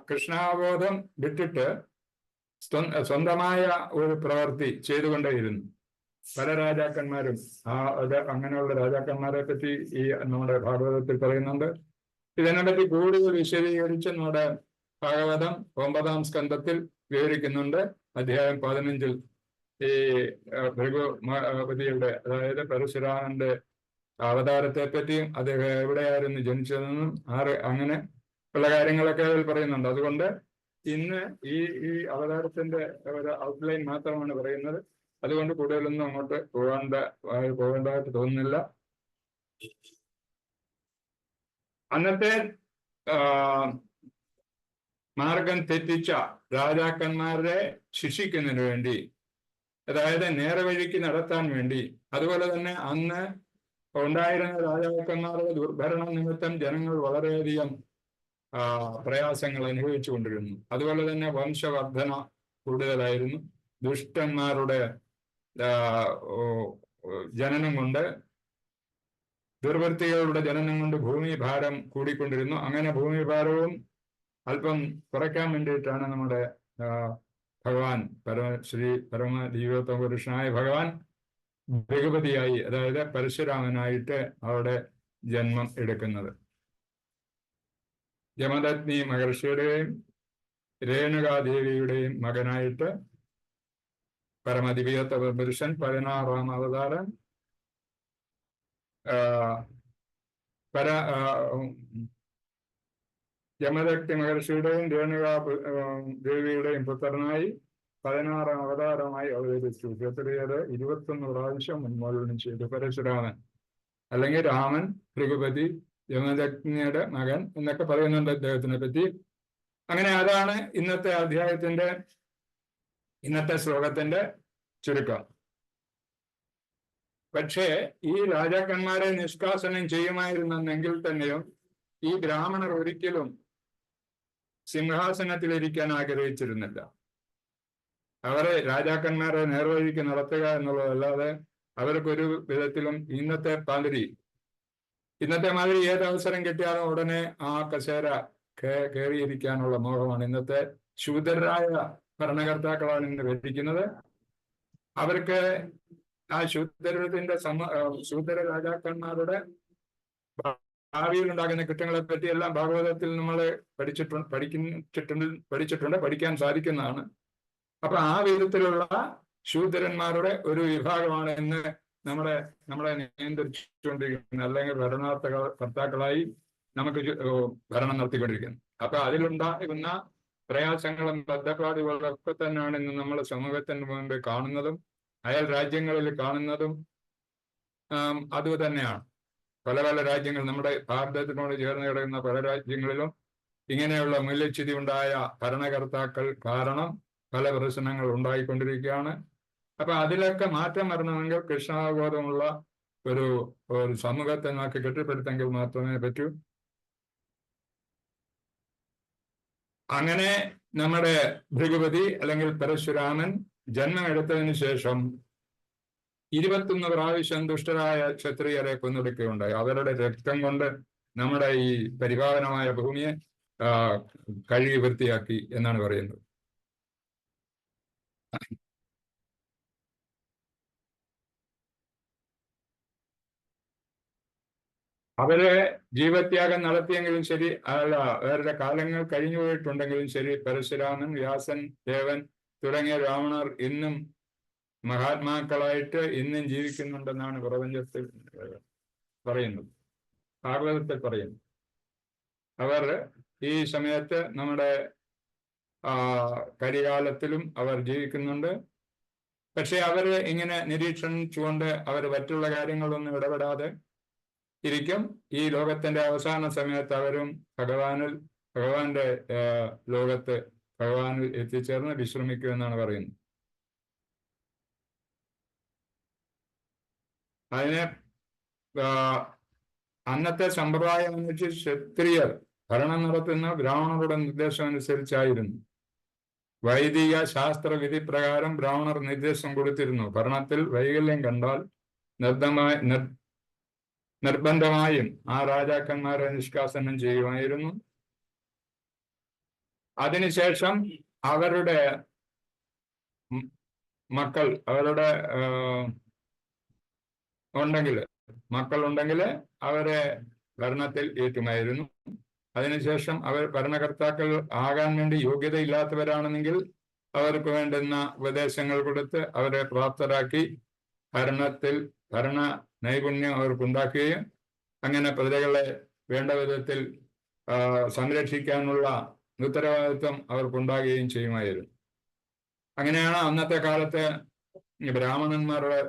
കൃഷ്ണാബോധം വിട്ടിട്ട് സ്വന്തമായ ഒരു പ്രവൃത്തി ചെയ്തുകൊണ്ടേയിരുന്നു പല രാജാക്കന്മാരും. അങ്ങനെയുള്ള രാജാക്കന്മാരെ പറ്റി ഈ നമ്മുടെ ഭാഗവതത്തിൽ പറയുന്നുണ്ട്. ഇതിനെപ്പറ്റി കൂടുതൽ വിശദീകരിച്ച് നമ്മുടെ ഭാഗവതം 9-ാം സ്കന്ധത്തിൽ വിവരിക്കുന്നുണ്ട്. അധ്യായം 15 ഈ ഭൃഗുപതിയുടെ, അതായത് പരശുരാമന്റെ അവതാരത്തെ പറ്റിയും അദ്ദേഹം എവിടെയായിരുന്നു ജനിച്ചതെന്നും അങ്ങനെ ഉള്ള കാര്യങ്ങളൊക്കെ അതിൽ പറയുന്നുണ്ട്. അതുകൊണ്ട് ഇന്ന് ഈ അവതാരത്തിന്റെ ഒരു ഔട്ട്ലൈൻ മാത്രമാണ് പറയുന്നത്. അതുകൊണ്ട് കൂടുതലൊന്നും അങ്ങോട്ട് പോകേണ്ടതായിട്ട് തോന്നുന്നില്ല. അന്നത്തെ മാർഗം തെറ്റിച്ച രാജാക്കന്മാരെ ശിക്ഷിക്കുന്നതിന് വേണ്ടി, അതായത് നേർവഴിക്ക് നടത്താൻ വേണ്ടി, അതുപോലെ തന്നെ അന്ന് ഉണ്ടായിരുന്ന രാജാക്കന്മാരുടെ ദുർഭരണ നിമിത്തം ജനങ്ങൾ വളരെയധികം പ്രയാസങ്ങൾ അനുഭവിച്ചു കൊണ്ടിരുന്നു. അതുപോലെ തന്നെ വംശവർധന കൂടുതലായിരുന്നു. ദുഷ്ടന്മാരുടെ ജനനം കൊണ്ട്, ദുർവൃത്തികളുടെ ജനനം കൊണ്ട് ഭൂമി ഭാരം കൂടിക്കൊണ്ടിരുന്നു. അങ്ങനെ ഭൂമി ഭാരവും അല്പം കുറയ്ക്കാൻ വേണ്ടിയിട്ടാണ് നമ്മുടെ ഭഗവാൻ ശ്രീ പരമ ദിവ്യോത്തമ പുരുഷനായ ഭഗവാൻ ഭൃഗപതിയായി, അതായത് പരശുരാമനായിട്ട് അവിടെ ജന്മം എടുക്കുന്നത്. യമദഗ്നി മഹർഷിയുടെയും രേണുകാദേവിയുടെയും മകനായിട്ട് പരമദിവ്യോത്തമ പുരുഷൻ 16-ാം അവതാരം യമദഗ്നി മഹർഷിയുടെയും രേണുകാ ദേവിയുടെയും പുത്രനായി 16-ാം അവതാരമായി അവതരിച്ചു. ക്ഷത്രിയര് 21 പ്രാവശ്യം ഉന്മൂലനം ചെയ്തു. പരശുരാമൻ അല്ലെങ്കിൽ രാമൻ, ഭൃഗുപതി, യമദഗ്നിയുടെ മകൻ എന്നൊക്കെ പറയുന്നുണ്ട് അദ്ദേഹത്തിനെ പറ്റി. അങ്ങനെ അതാണ് ഇന്നത്തെ അധ്യായത്തിന്റെ, ഇന്നത്തെ ശ്ലോകത്തിന്റെ ചുരുക്കം. പക്ഷേ ഈ രാജാക്കന്മാരെ നിഷ്കാസനം ചെയ്യുമായിരുന്നെങ്കിൽ തന്നെയും ഈ ബ്രാഹ്മണർ ഒരിക്കലും സിംഹാസനത്തിലിരിക്കാൻ ആഗ്രഹിച്ചിരുന്നില്ല. അവരെ രാജാക്കന്മാരെ നേർവഴിക്ക് നടത്തുക എന്നുള്ളതല്ലാതെ അവർക്കൊരു വിധത്തിലും ഇന്നത്തെ മാതിരി ഏത് അവസരം കിട്ടിയാലും ഉടനെ ആ കസേര കയറിയിരിക്കാനുള്ള മോഹമാണ് ഇന്നത്തെ ശൂദ്രരായ ഭരണകർത്താക്കളാണ് ഇന്ന് ഭരിക്കുന്നത്. അവർക്ക് ആ ശൂദ്ര രാജാക്കന്മാരുടെ ഭാവിയിൽ ഉണ്ടാകുന്ന കുറ്റങ്ങളെ പറ്റി എല്ലാം ഭാഗവതത്തിൽ നമ്മൾ പഠിച്ചിട്ടുണ്ട്, പഠിക്കാൻ സാധിക്കുന്നതാണ്. അപ്പൊ ആ വിധത്തിലുള്ള ശൂദ്രന്മാരുടെ ഒരു വിഭാഗമാണ് ഇന്ന് നമ്മളെ നിയന്ത്രിച്ചുകൊണ്ടിരിക്കുന്നത്, അല്ലെങ്കിൽ ഭരണകർത്താക്കളായി നമുക്ക് ഭരണം നടത്തിക്കൊണ്ടിരിക്കുന്നത്. അപ്പൊ അതിലുണ്ടാകുന്ന പ്രയാസങ്ങളും ബദ്ധപ്പാടുകളും ഒക്കെ തന്നെയാണ് ഇന്ന് നമ്മുടെ സമൂഹത്തിന് മുമ്പ് കാണുന്നതും അയൽ രാജ്യങ്ങളിൽ കാണുന്നതും അതുതന്നെയാണ്. പല രാജ്യങ്ങൾ, നമ്മുടെ ഭാരതത്തിനോട് ചേർന്ന് കിടക്കുന്ന പല രാജ്യങ്ങളിലും ഇങ്ങനെയുള്ള മൂല്യച്യുതി ഉണ്ടായ ഭരണകർത്താക്കൾ കാരണം പല പ്രശ്നങ്ങൾ ഉണ്ടായിക്കൊണ്ടിരിക്കുകയാണ്. അപ്പൊ അതിലൊക്കെ മാറ്റം വരണമെങ്കിൽ കൃഷ്ണാവബോധമുള്ള ഒരു സമൂഹത്തെ നമുക്ക് കെട്ടിപ്പടുത്തെങ്കിൽ മാത്രമേ പറ്റൂ. അങ്ങനെ നമ്മുടെ ഭൃഗുപതി അല്ലെങ്കിൽ പരശുരാമൻ ജന്മമെടുത്തതിന് ശേഷം 21 പ്രാവശ്യം ദുഷ്ടരായ ക്ഷത്രിയരെ കൊന്നൊടുക്കുകയുണ്ടായി. അവരുടെ രക്തം കൊണ്ട് നമ്മുടെ ഈ പരിപാവനമായ ഭൂമിയെ കഴുകി വൃത്തിയാക്കി എന്നാണ് പറയുന്നത്. അവര് ജീവത്യാഗം നടത്തിയെങ്കിലും ശരി, അവരുടെ കാലങ്ങൾ കഴിഞ്ഞു പോയിട്ടുണ്ടെങ്കിലും ശരി, പരശുരാമൻ, വ്യാസൻ, ദേവൻ തുടങ്ങിയ രാവണർ ഇന്നും മഹാത്മാക്കളായിട്ട് ഇന്നും ജീവിക്കുന്നുണ്ടെന്നാണ് പ്രപഞ്ചത്തിൽ പറയുന്നത്, ഭാഗവതത്തിൽ പറയുന്നു. അവർ ഈ സമയത്ത് നമ്മുടെ കരികാലത്തിലും അവർ ജീവിക്കുന്നുണ്ട്. പക്ഷെ അവര് ഇങ്ങനെ നിരീക്ഷിച്ചുകൊണ്ട് അവർ മറ്റുള്ള കാര്യങ്ങളൊന്നും ഇടപെടാതെ ഇരിക്കും. ഈ ലോകത്തിന്റെ അവസാന സമയത്ത് അവരും ഭഗവാന്റെ ലോകത്ത് ഭഗവാനിൽ എത്തിച്ചേർന്ന് വിശ്രമിക്കുമെന്നാണ് പറയുന്നത്. അതിനെ അന്നത്തെ സമ്പ്രദായം അനുസരിച്ച് ക്ഷത്രിയർ ഭരണം നടത്തുന്ന ബ്രാഹ്മണരുടെ നിർദ്ദേശം അനുസരിച്ചായിരുന്നു. വൈദിക ശാസ്ത്ര വിധി പ്രകാരം ബ്രാഹ്മണർ നിർദ്ദേശം കൊടുത്തിരുന്നു. ഭരണത്തിൽ വൈകല്യം കണ്ടാൽ നിർബന്ധമായും ആ രാജാക്കന്മാരെ നിഷ്കാസനം ചെയ്യുമായിരുന്നു. അതിനുശേഷം അവരുടെ മക്കൾ ഉണ്ടെങ്കിൽ അവരെ ഭരണത്തിൽ ഏറ്റുമായിരുന്നു. അതിനുശേഷം അവർ ഭരണകർത്താക്കൾ ആകാൻ വേണ്ടി യോഗ്യതയില്ലാത്തവരാണെന്നെങ്കിൽ അവർക്ക് വേണ്ടുന്ന ഉപദേശങ്ങൾ കൊടുത്ത് അവരെ പ്രാപ്തരാക്കി ഭരണ നൈപുണ്യം അവർക്കുണ്ടാക്കുകയും അങ്ങനെ പ്രജകളെ വേണ്ട വിധത്തിൽ സംരക്ഷിക്കാനുള്ള ഉത്തരവാദിത്വം അവർക്കുണ്ടാകുകയും ചെയ്യുമായിരുന്നു. അങ്ങനെയാണ് അന്നത്തെ കാലത്ത് ബ്രാഹ്മണന്മാരുടെ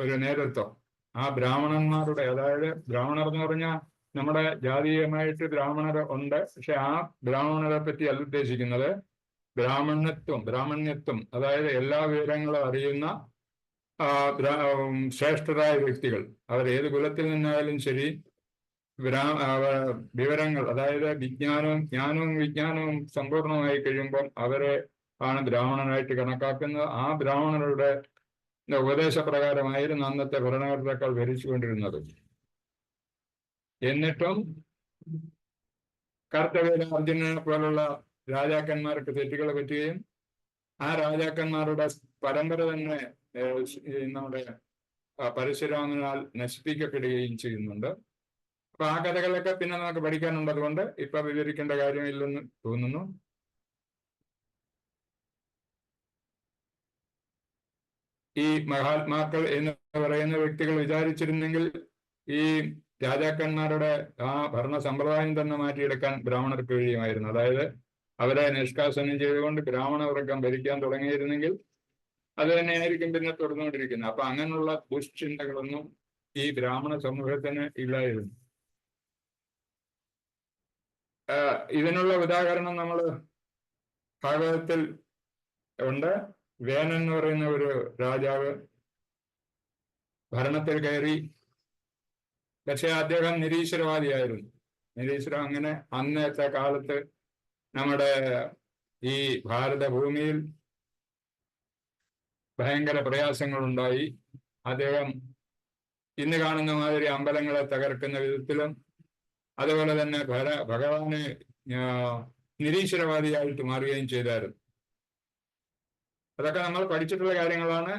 ഒരു നേതൃത്വം. ആ ബ്രാഹ്മണന്മാരുടെ, അതായത് ബ്രാഹ്മണർ എന്ന് പറഞ്ഞാൽ നമ്മുടെ ജാതീയമായിട്ട് ബ്രാഹ്മണർ ഉണ്ട്. പക്ഷെ ആ ബ്രാഹ്മണരെ പറ്റി അല്ല ഉദ്ദേശിക്കുന്നത്. ബ്രാഹ്മണ്യത്വം, അതായത് എല്ലാ വിവരങ്ങളും അറിയുന്ന ശ്രേഷ്ഠരായ വ്യക്തികൾ. അവർ ഏത് കുലത്തിൽ നിന്നായാലും ശരി, വിവരങ്ങൾ, അതായത് ജ്ഞാനവും വിജ്ഞാനവും സമ്പൂർണമായി കഴിയുമ്പം അവരെ ആണ് ബ്രാഹ്മണനായിട്ട് കണക്കാക്കുന്നത്. ആ ബ്രാഹ്മണരുടെ ഉപദേശപ്രകാരമായിരുന്നു അന്നത്തെ ഭരണകർത്താക്കൾ ഭരിച്ചുകൊണ്ടിരുന്നത്. എന്നിട്ടും കർത്തവ്യർജുനനെ പോലുള്ള രാജാക്കന്മാർക്ക് തെറ്റുകൾ പറ്റുകയും ആ രാജാക്കന്മാരുടെ പരമ്പര തന്നെ നമ്മുടെ പരശുരാമനാൽ നശിപ്പിക്കപ്പെടുകയും ചെയ്യുന്നുണ്ട്. അപ്പൊ ആ കഥകളൊക്കെ പിന്നെ നമുക്ക് പഠിക്കാനുണ്ട്. അതുകൊണ്ട് ഇപ്പൊ വിവരിക്കേണ്ട കാര്യമില്ലെന്ന് തോന്നുന്നു. ഈ മഹാത്മാക്കൾ എന്ന് പറയുന്ന വ്യക്തികൾ വിചാരിച്ചിരുന്നെങ്കിൽ ഈ രാജാക്കന്മാരുടെ ആ ഭരണ സമ്പ്രദായം തന്നെ മാറ്റിയെടുക്കാൻ ബ്രാഹ്മണർക്ക് കഴിയുമായിരുന്നു. അതായത് അവരെ നിഷ്കാസനം ചെയ്തുകൊണ്ട് ബ്രാഹ്മണ വർഗം ഭരിക്കാൻ തുടങ്ങിയിരുന്നെങ്കിൽ അത് തന്നെയായിരിക്കും പിന്നെ തുടർന്നുകൊണ്ടിരിക്കുന്നത്. അപ്പൊ അങ്ങനെയുള്ള ദുശ്ചിന്തകളൊന്നും ഈ ബ്രാഹ്മണ സമൂഹത്തിന് ഇല്ലായിരുന്നു. ഇതിനുള്ള ഉദാഹരണം നമ്മൾ ഭാഗവതത്തിൽ ഉണ്ട്. വേനൻ എന്ന് പറയുന്ന ഒരു രാജാവ് ഭരണത്തിൽ കയറി. പക്ഷെ അദ്ദേഹം നിരീശ്വരവാദിയായിരുന്നു. അങ്ങനെ അന്നത്തെ കാലത്ത് നമ്മുടെ ഈ ഭാരതഭൂമിയിൽ ഭയങ്കര പ്രയാസങ്ങളുണ്ടായി. അദ്ദേഹം ഇന്ന് കാണുന്ന മാതിരി അമ്പലങ്ങളെ തകർക്കുന്ന വിധത്തിലും അതുപോലെ തന്നെ ഭഗവാനെ നിരീശ്വരവാദിയായിട്ട് മാറുകയും ചെയ്തായിരുന്നു. അതൊക്കെ നമ്മൾ പഠിച്ചിട്ടുള്ള കാര്യങ്ങളാണ്.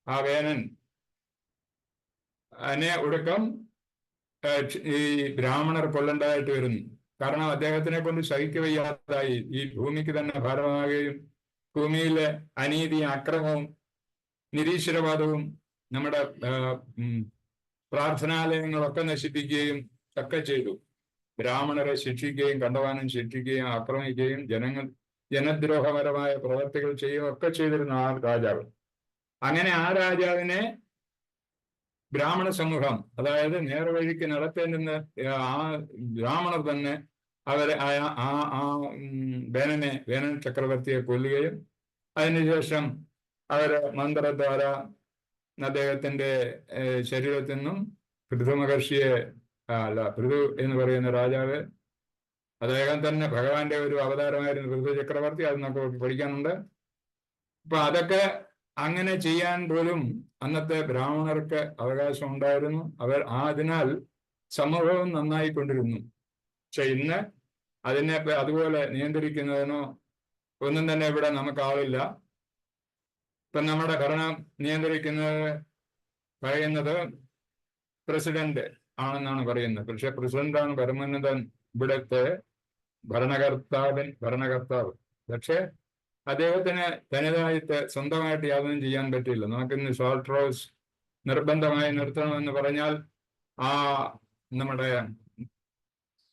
ആ വേനൻ അതിനെ ഒടുക്കം ഈ ബ്രാഹ്മണർ കൊല്ലേണ്ടതായിട്ട് വരുന്നു. കാരണം അദ്ദേഹത്തിനെ കൊണ്ട് സഹിക്കവയ്യാതായി. ഈ ഭൂമിക്ക് തന്നെ ഭാരമാകുകയും ഭൂമിയിലെ അനീതിയും അക്രമവും നിരീശ്വരവാദവും നമ്മുടെ പ്രാർത്ഥനാലയങ്ങളൊക്കെ നശിപ്പിക്കുകയും ഒക്കെ ചെയ്തു. ബ്രാഹ്മണരെ ശിക്ഷിക്കുകയും കണ്ടവാനം ശിക്ഷിക്കുകയും ആക്രമിക്കുകയും ജനദ്രോഹപരമായ പ്രവർത്തികൾ ചെയ്യുകയും ഒക്കെ ചെയ്തിരുന്ന ആ രാജാവ്. അങ്ങനെ ആ രാജാവിനെ ബ്രാഹ്മണ സമൂഹം, അതായത് നേർവഴിക്ക് നടത്തേണ്ടുന്ന ആ ബ്രാഹ്മണർ തന്നെ അവരെ വേനൻ ചക്രവർത്തിയെ കൊല്ലുകയും അതിനുശേഷം അവര് മന്ത്രദ്വാര അദ്ദേഹത്തിന്റെ ശരീരത്തിൽ നിന്നും പൃഥു മഹർഷിയെ പൃഥു എന്ന് പറയുന്ന രാജാവ്, അദ്ദേഹം തന്നെ ഭഗവാന്റെ ഒരു അവതാരമായിരുന്നു പൃഥു ചക്രവർത്തി. അത് നമുക്ക് പഠിക്കാനുണ്ട്. അപ്പൊ അതൊക്കെ അങ്ങനെ ചെയ്യാൻ പോലും അന്നത്തെ ബ്രാഹ്മണർക്ക് അവകാശം ഉണ്ടായിരുന്നു. അതിനാൽ സമൂഹവും നന്നായിക്കൊണ്ടിരുന്നു. പക്ഷെ ഇന്ന് അതിനെ അതുപോലെ നിയന്ത്രിക്കുന്നതിനോ ഒന്നും തന്നെ ഇവിടെ നമുക്ക് ആളില്ല. ഇപ്പൊ നമ്മുടെ ഭരണം നിയന്ത്രിക്കുന്നത് പറയുന്നത് പ്രസിഡന്റ് ആണെന്നാണ് പറയുന്നത്. പക്ഷെ പ്രസിഡന്റാണ് പരമോന്നതൻ, ഇവിടുത്തെ ഭരണകർത്താവ്. പക്ഷെ അദ്ദേഹത്തിന് തനതായിട്ട് സ്വന്തമായിട്ട് യാതൊന്നും ചെയ്യാൻ പറ്റില്ല. നമുക്കിന്ന് ഷോർട്ട് റോസ് നിർബന്ധമായി നിർത്തണമെന്ന് പറഞ്ഞാൽ ആ നമ്മുടെ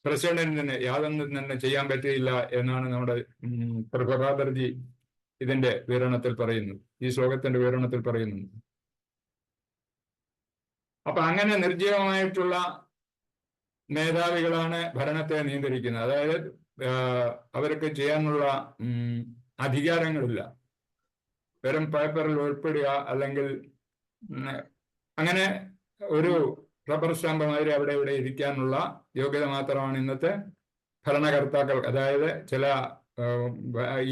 പ്രസിഡന്റിന് യാതൊന്നും തന്നെ ചെയ്യാൻ പറ്റിയില്ല എന്നാണ് നമ്മുടെ പ്രഭാകർജി ഇതിന്റെ വിവരണത്തിൽ പറയുന്നു, ഈ ശ്ലോകത്തിന്റെ വിവരണത്തിൽ പറയുന്നു. അപ്പൊ അങ്ങനെ നിർജ്ജീവമായിട്ടുള്ള മേധാവികളാണ് ഭരണത്തെ നിയന്ത്രിക്കുന്നത്. അതായത് അവർക്ക് ചെയ്യാനുള്ള അധികാരങ്ങളില്ല. വെറും പേപ്പറിൽ ഉൾപ്പെടുക, അല്ലെങ്കിൽ അങ്ങനെ ഒരു റബ്ബർ സ്റ്റാമ്പ് മാതിരി അവിടെ ഇവിടെ ഇരിക്കാനുള്ള യോഗ്യത മാത്രമാണ് ഇന്നത്തെ ഭരണകർത്താക്കൾ. അതായത് ചില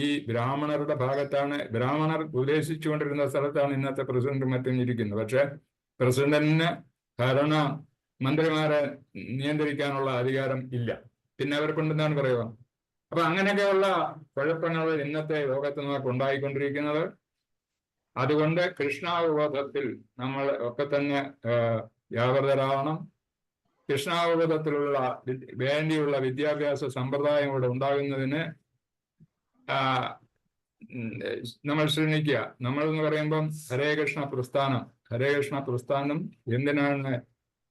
ഈ ബ്രാഹ്മണരുടെ ഭാഗത്താണ്, ബ്രാഹ്മണർ ഉദ്ദേശിച്ചുകൊണ്ടിരുന്ന സ്ഥലത്താണ് ഇന്നത്തെ പ്രസിഡന്റും മറ്റും ഇരിക്കുന്നത്. പക്ഷെ പ്രസിഡന്റിന് മന്ത്രിമാരെ നിയന്ത്രിക്കാനുള്ള അധികാരം ഇല്ല. പിന്നെ അവർക്കുണ്ടെന്നാണ് പറയുക. അപ്പൊ അങ്ങനെയൊക്കെയുള്ള കുഴപ്പങ്ങൾ ഇന്നത്തെ ലോകത്ത് നമുക്ക് ഉണ്ടായിക്കൊണ്ടിരിക്കുന്നത്. അതുകൊണ്ട് കൃഷ്ണാവബോധത്തിൽ നമ്മൾ ഒക്കെ തന്നെ വ്യാപൃതരാവണം. കൃഷ്ണാവബോധത്തിലുള്ള വേണ്ടിയുള്ള വിദ്യാഭ്യാസ സമ്പ്രദായം ഇവിടെ ഉണ്ടാകുന്നതിന് നമ്മൾ ശ്രമിക്കുക. നമ്മൾ എന്ന് പറയുമ്പം ഹരേ കൃഷ്ണ പ്രസ്ഥാനം എന്തിനാണ്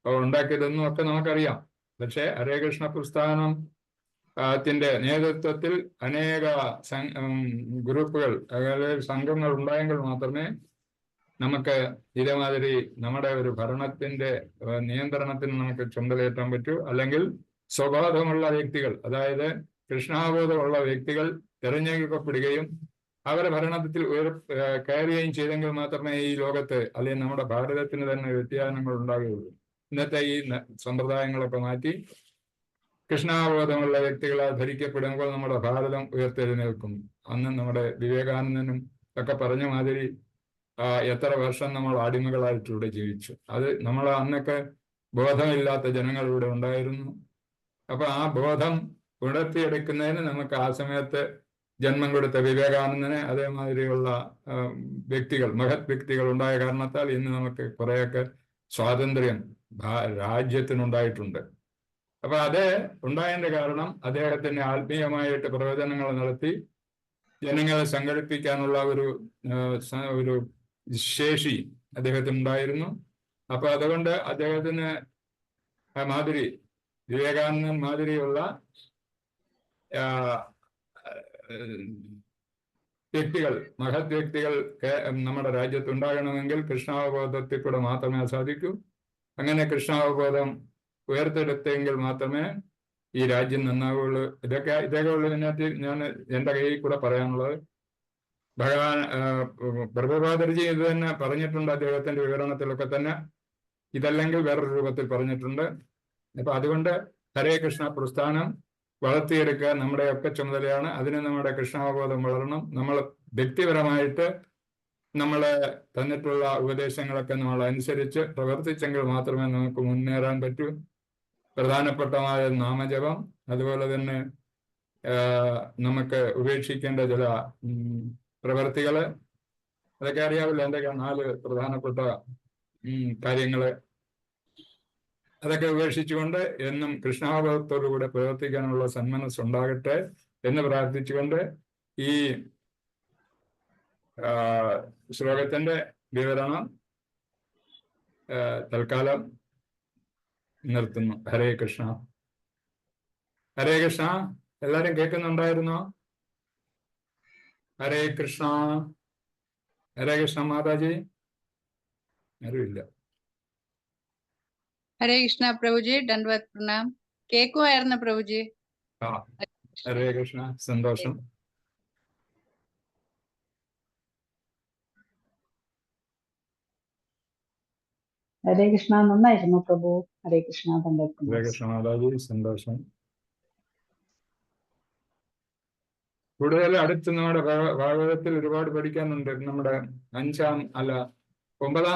ഉണ്ടാക്കിയതെന്നും ഒക്കെ നമുക്കറിയാം. പക്ഷെ ഹരേ കൃഷ്ണ പ്രസ്ഥാനം ത്തിന്റെ നേതൃത്വത്തിൽ അനേക ഗ്രൂപ്പുകൾ, അതായത് സംഘങ്ങൾ ഉണ്ടായെങ്കിൽ മാത്രമേ നമുക്ക് ഇതേമാതിരി നമ്മുടെ ഒരു ഭരണത്തിന്റെ നിയന്ത്രണത്തിന് നമുക്ക് ചുമതലയേറ്റാൻ പറ്റൂ. അല്ലെങ്കിൽ സ്വബോധമുള്ള വ്യക്തികൾ, അതായത് കൃഷ്ണാബോധമുള്ള വ്യക്തികൾ തിരഞ്ഞെടുക്കപ്പെടുകയും അവരെ ഭരണത്തിൽ കയറുകയും ചെയ്തെങ്കിൽ മാത്രമേ ഈ ലോകത്ത്, അല്ലെങ്കിൽ നമ്മുടെ ഭാരതത്തിന് തന്നെ വ്യതിയാനങ്ങൾ ഉണ്ടാകുകയുള്ളൂ. ഇന്നത്തെ ഈ സമ്പ്രദായങ്ങളൊക്കെ മാറ്റി കൃഷ്ണാബോധമുള്ള വ്യക്തികളാൽ ധരിക്കപ്പെടുമ്പോൾ നമ്മുടെ ഭാരതം ഉയർത്തെഴുന്നേൽക്കും. അന്ന് നമ്മുടെ വിവേകാനന്ദനും ഒക്കെ പറഞ്ഞ മാതിരി എത്ര വർഷം നമ്മൾ അടിമകളായിട്ടിവിടെ ജീവിച്ചു. അത് നമ്മൾ അന്നൊക്കെ ബോധമില്ലാത്ത ജനങ്ങൾ ഇവിടെ ഉണ്ടായിരുന്നു. അപ്പൊ ആ ബോധം ഉണർത്തിയെടുക്കുന്നതിന് നമുക്ക് ആ സമയത്ത് ജന്മം കൊടുത്ത വിവേകാനന്ദന് അതേമാതിരിയുള്ള വ്യക്തികൾ, മഹത് വ്യക്തികൾ ഉണ്ടായ കാരണത്താൽ ഇന്ന് നമുക്ക് കുറേയൊക്കെ സ്വാതന്ത്ര്യം രാജ്യത്തിനുണ്ടായിട്ടുണ്ട്. അപ്പൊ അത് ഉണ്ടായതിന്റെ കാരണം അദ്ദേഹത്തിന് ആത്മീയമായിട്ട് പ്രവചനങ്ങൾ നടത്തി ജനങ്ങളെ സംഘടിപ്പിക്കാനുള്ള ഒരു ശേഷി അദ്ദേഹത്തിനുണ്ടായിരുന്നു. അപ്പൊ അതുകൊണ്ട് അദ്ദേഹത്തിന് മാതിരി വിവേകാനന്ദൻ മാതിരിയുള്ള വ്യക്തികൾ, മഹത് വ്യക്തികൾ നമ്മുടെ രാജ്യത്ത് ഉണ്ടാകണമെങ്കിൽ കൃഷ്ണാവബോധത്തിൽ കൂടെ മാത്രമേ സാധിക്കൂ. അങ്ങനെ കൃഷ്ണാവബോധം ഉയർത്തെടുത്തെങ്കിൽ മാത്രമേ ഈ രാജ്യം നന്നാവുള്ളൂ. ഇതൊക്കെ ഉള്ളതിനകത്ത് ഞാൻ എൻ്റെ കയ്യിൽ കൂടെ പറയാനുള്ളത്. ഭഗവാൻ പ്രഭുപാദർജി ഇത് തന്നെ പറഞ്ഞിട്ടുണ്ട് അദ്ദേഹത്തിന്റെ വിവരണത്തിലൊക്കെ തന്നെ. ഇതല്ലെങ്കിൽ വേറൊരു രൂപത്തിൽ പറഞ്ഞിട്ടുണ്ട്. അപ്പൊ അതുകൊണ്ട് ഹരേ കൃഷ്ണ പ്രസ്ഥാനം വളർത്തിയെടുക്കുക നമ്മുടെയൊക്കെ ചുമതലയാണ്. അതിന് നമ്മുടെ കൃഷ്ണാവബോധം വളരണം. നമ്മൾ വ്യക്തിപരമായിട്ട് നമ്മളെ തന്നിട്ടുള്ള ഉപദേശങ്ങളൊക്കെ നമ്മൾ അനുസരിച്ച് പ്രവർത്തിച്ചെങ്കിൽ മാത്രമേ നമുക്ക് മുന്നേറാൻ പറ്റൂ. പ്രധാനപ്പെട്ടമായ നാമജപം, അതുപോലെ തന്നെ നമുക്ക് ഉപേക്ഷിക്കേണ്ട ചില പ്രവർത്തികള്, അതൊക്കെ അറിയാവില്ല എന്തൊക്കെയാണ് 4 പ്രധാനപ്പെട്ട കാര്യങ്ങള്. അതൊക്കെ ഉപേക്ഷിച്ചുകൊണ്ട് എന്നും കൃഷ്ണാവബോധത്തോടുകൂടെ പ്രവർത്തിക്കാനുള്ള സന്മനസ്സുണ്ടാകട്ടെ എന്ന് പ്രാർത്ഥിച്ചുകൊണ്ട് ഈ ശ്ലോകത്തിന്റെ വിവരണം തൽക്കാലം നിർത്തുന്നു. ഹരേ കൃഷ്ണ. ഹരേ കൃഷ്ണ. എല്ലാരും കേൾക്കുന്നുണ്ടായിരുന്നോ? ഹരേ കൃഷ്ണ. ഹരേ കൃഷ്ണ മാതാജി. ആരുമില്ല. ഹരേ കൃഷ്ണ പ്രഭുജി. ദണ്ഡവത് പ്രണാം. കേൾക്കുമായിരുന്നു പ്രഭുജി. ഹരേ കൃഷ്ണ. സന്തോഷം. ഹരേ കൃഷ്ണ. നന്നായിരുന്നു പ്രഭു. ഹരേ കൃഷ്ണ. ഹരേ കൃഷ്ണ മാതാജി. സന്തോഷം. കൂടുതൽ അടുത്ത് നമ്മുടെ ഭാഗവതത്തിൽ ഒരുപാട് പഠിക്കാനുണ്ട്. നമ്മുടെ 9ാം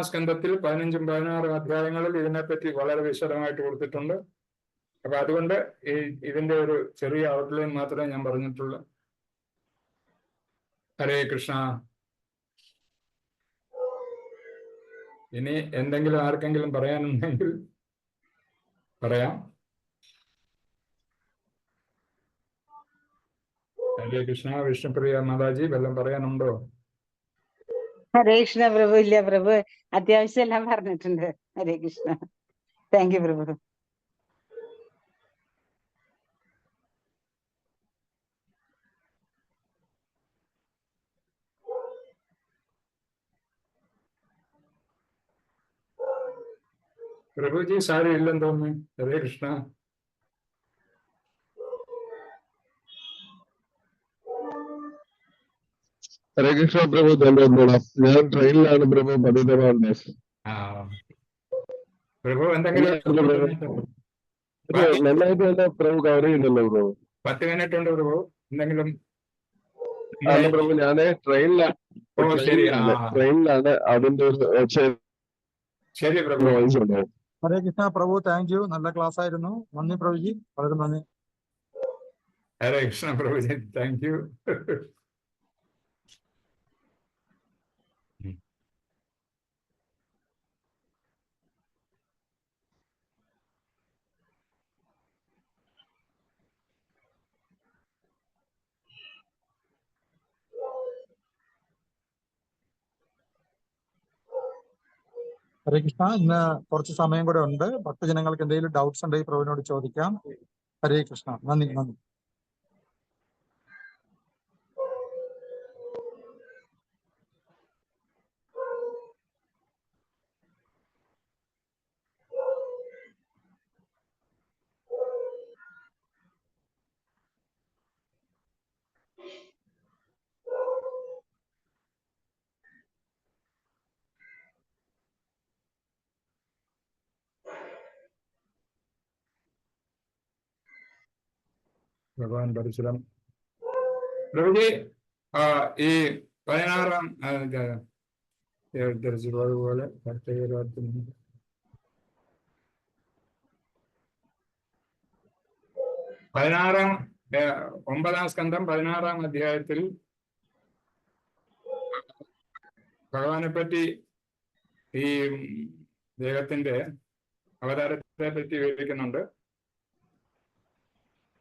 സ്കന്ധത്തിൽ 15ഉം 16ഉം അധ്യായങ്ങളിൽ ഇതിനെപ്പറ്റി വളരെ വിശദമായിട്ട് കൊടുത്തിട്ടുണ്ട്. അപ്പൊ അതുകൊണ്ട് ഇതിന്റെ ഒരു ചെറിയ ഔട്ട്ലൈൻ മാത്രമേ ഞാൻ പറഞ്ഞിട്ടുള്ളൂ. ഹരേ കൃഷ്ണ. ഇനി എന്തെങ്കിലും ആർക്കെങ്കിലും പറയാനുണ്ടെങ്കിൽ പറയാം. ഹരേ കൃഷ്ണ. വിഷ്ണുപ്രിയ മാതാജി വല്ലതും പറയാനുണ്ടോ? ഹരേ കൃഷ്ണ പ്രഭു. ഇല്ല പ്രഭു, അത്യാവശ്യം എല്ലാം പറഞ്ഞിട്ടുണ്ട്. ഹരേ കൃഷ്ണ. താങ്ക് യു പ്രഭു. പ്രഭുജി സാരി ഇല്ലെന്ന് തോന്നുന്നു. ഹരേ കൃഷ്ണ. ഹരേ കൃഷ്ണ പ്രഭു. ഞാൻ ട്രെയിനിലാണ് പ്രഭു. പതിതമാണ്. പ്രഭു എന്തെങ്കിലും നന്നായിട്ട് തന്നെ പ്രഭു കവർ ചെയ്യുന്നല്ലോ പ്രഭു. 10 മിനിറ്റ് ഉണ്ട് പ്രഭു. എന്തെങ്കിലും? അല്ല പ്രഭു, ഞാന് ട്രെയിനിലാണ്. അതിന്റെ ശരി പ്രഭു. ഹരേ കൃഷ്ണ പ്രഭു. Thank you. നല്ല ക്ലാസ് ആയിരുന്നു. നന്ദി പ്രഭുജി. വളരെ നന്ദി. ഹരേ കൃഷ്ണ പ്രഭുജി. Thank you. ഹരേ കൃഷ്ണ. ഇന്ന് കുറച്ച് സമയം കൂടെ ഉണ്ട്. ഭക്തജനങ്ങൾക്ക് എന്തെങ്കിലും ഡൗട്ട്സ് ഉണ്ടെങ്കിൽ പ്രഭുവിനോട് ചോദിക്കാം. ഹരേ കൃഷ്ണ. നന്ദി. നന്ദി. ഭഗവാൻ പരശുരാം. പ്രഭുജി, ഈ 16ാം പോലെ 9-ാം സ്കന്ധം 16-ാം അധ്യായത്തിൽ ഭഗവാനെ പറ്റി ഈ ദൈവത്തിന്റെ അവതാരത്തെ പറ്റി വിവരിക്കുന്നുണ്ട്.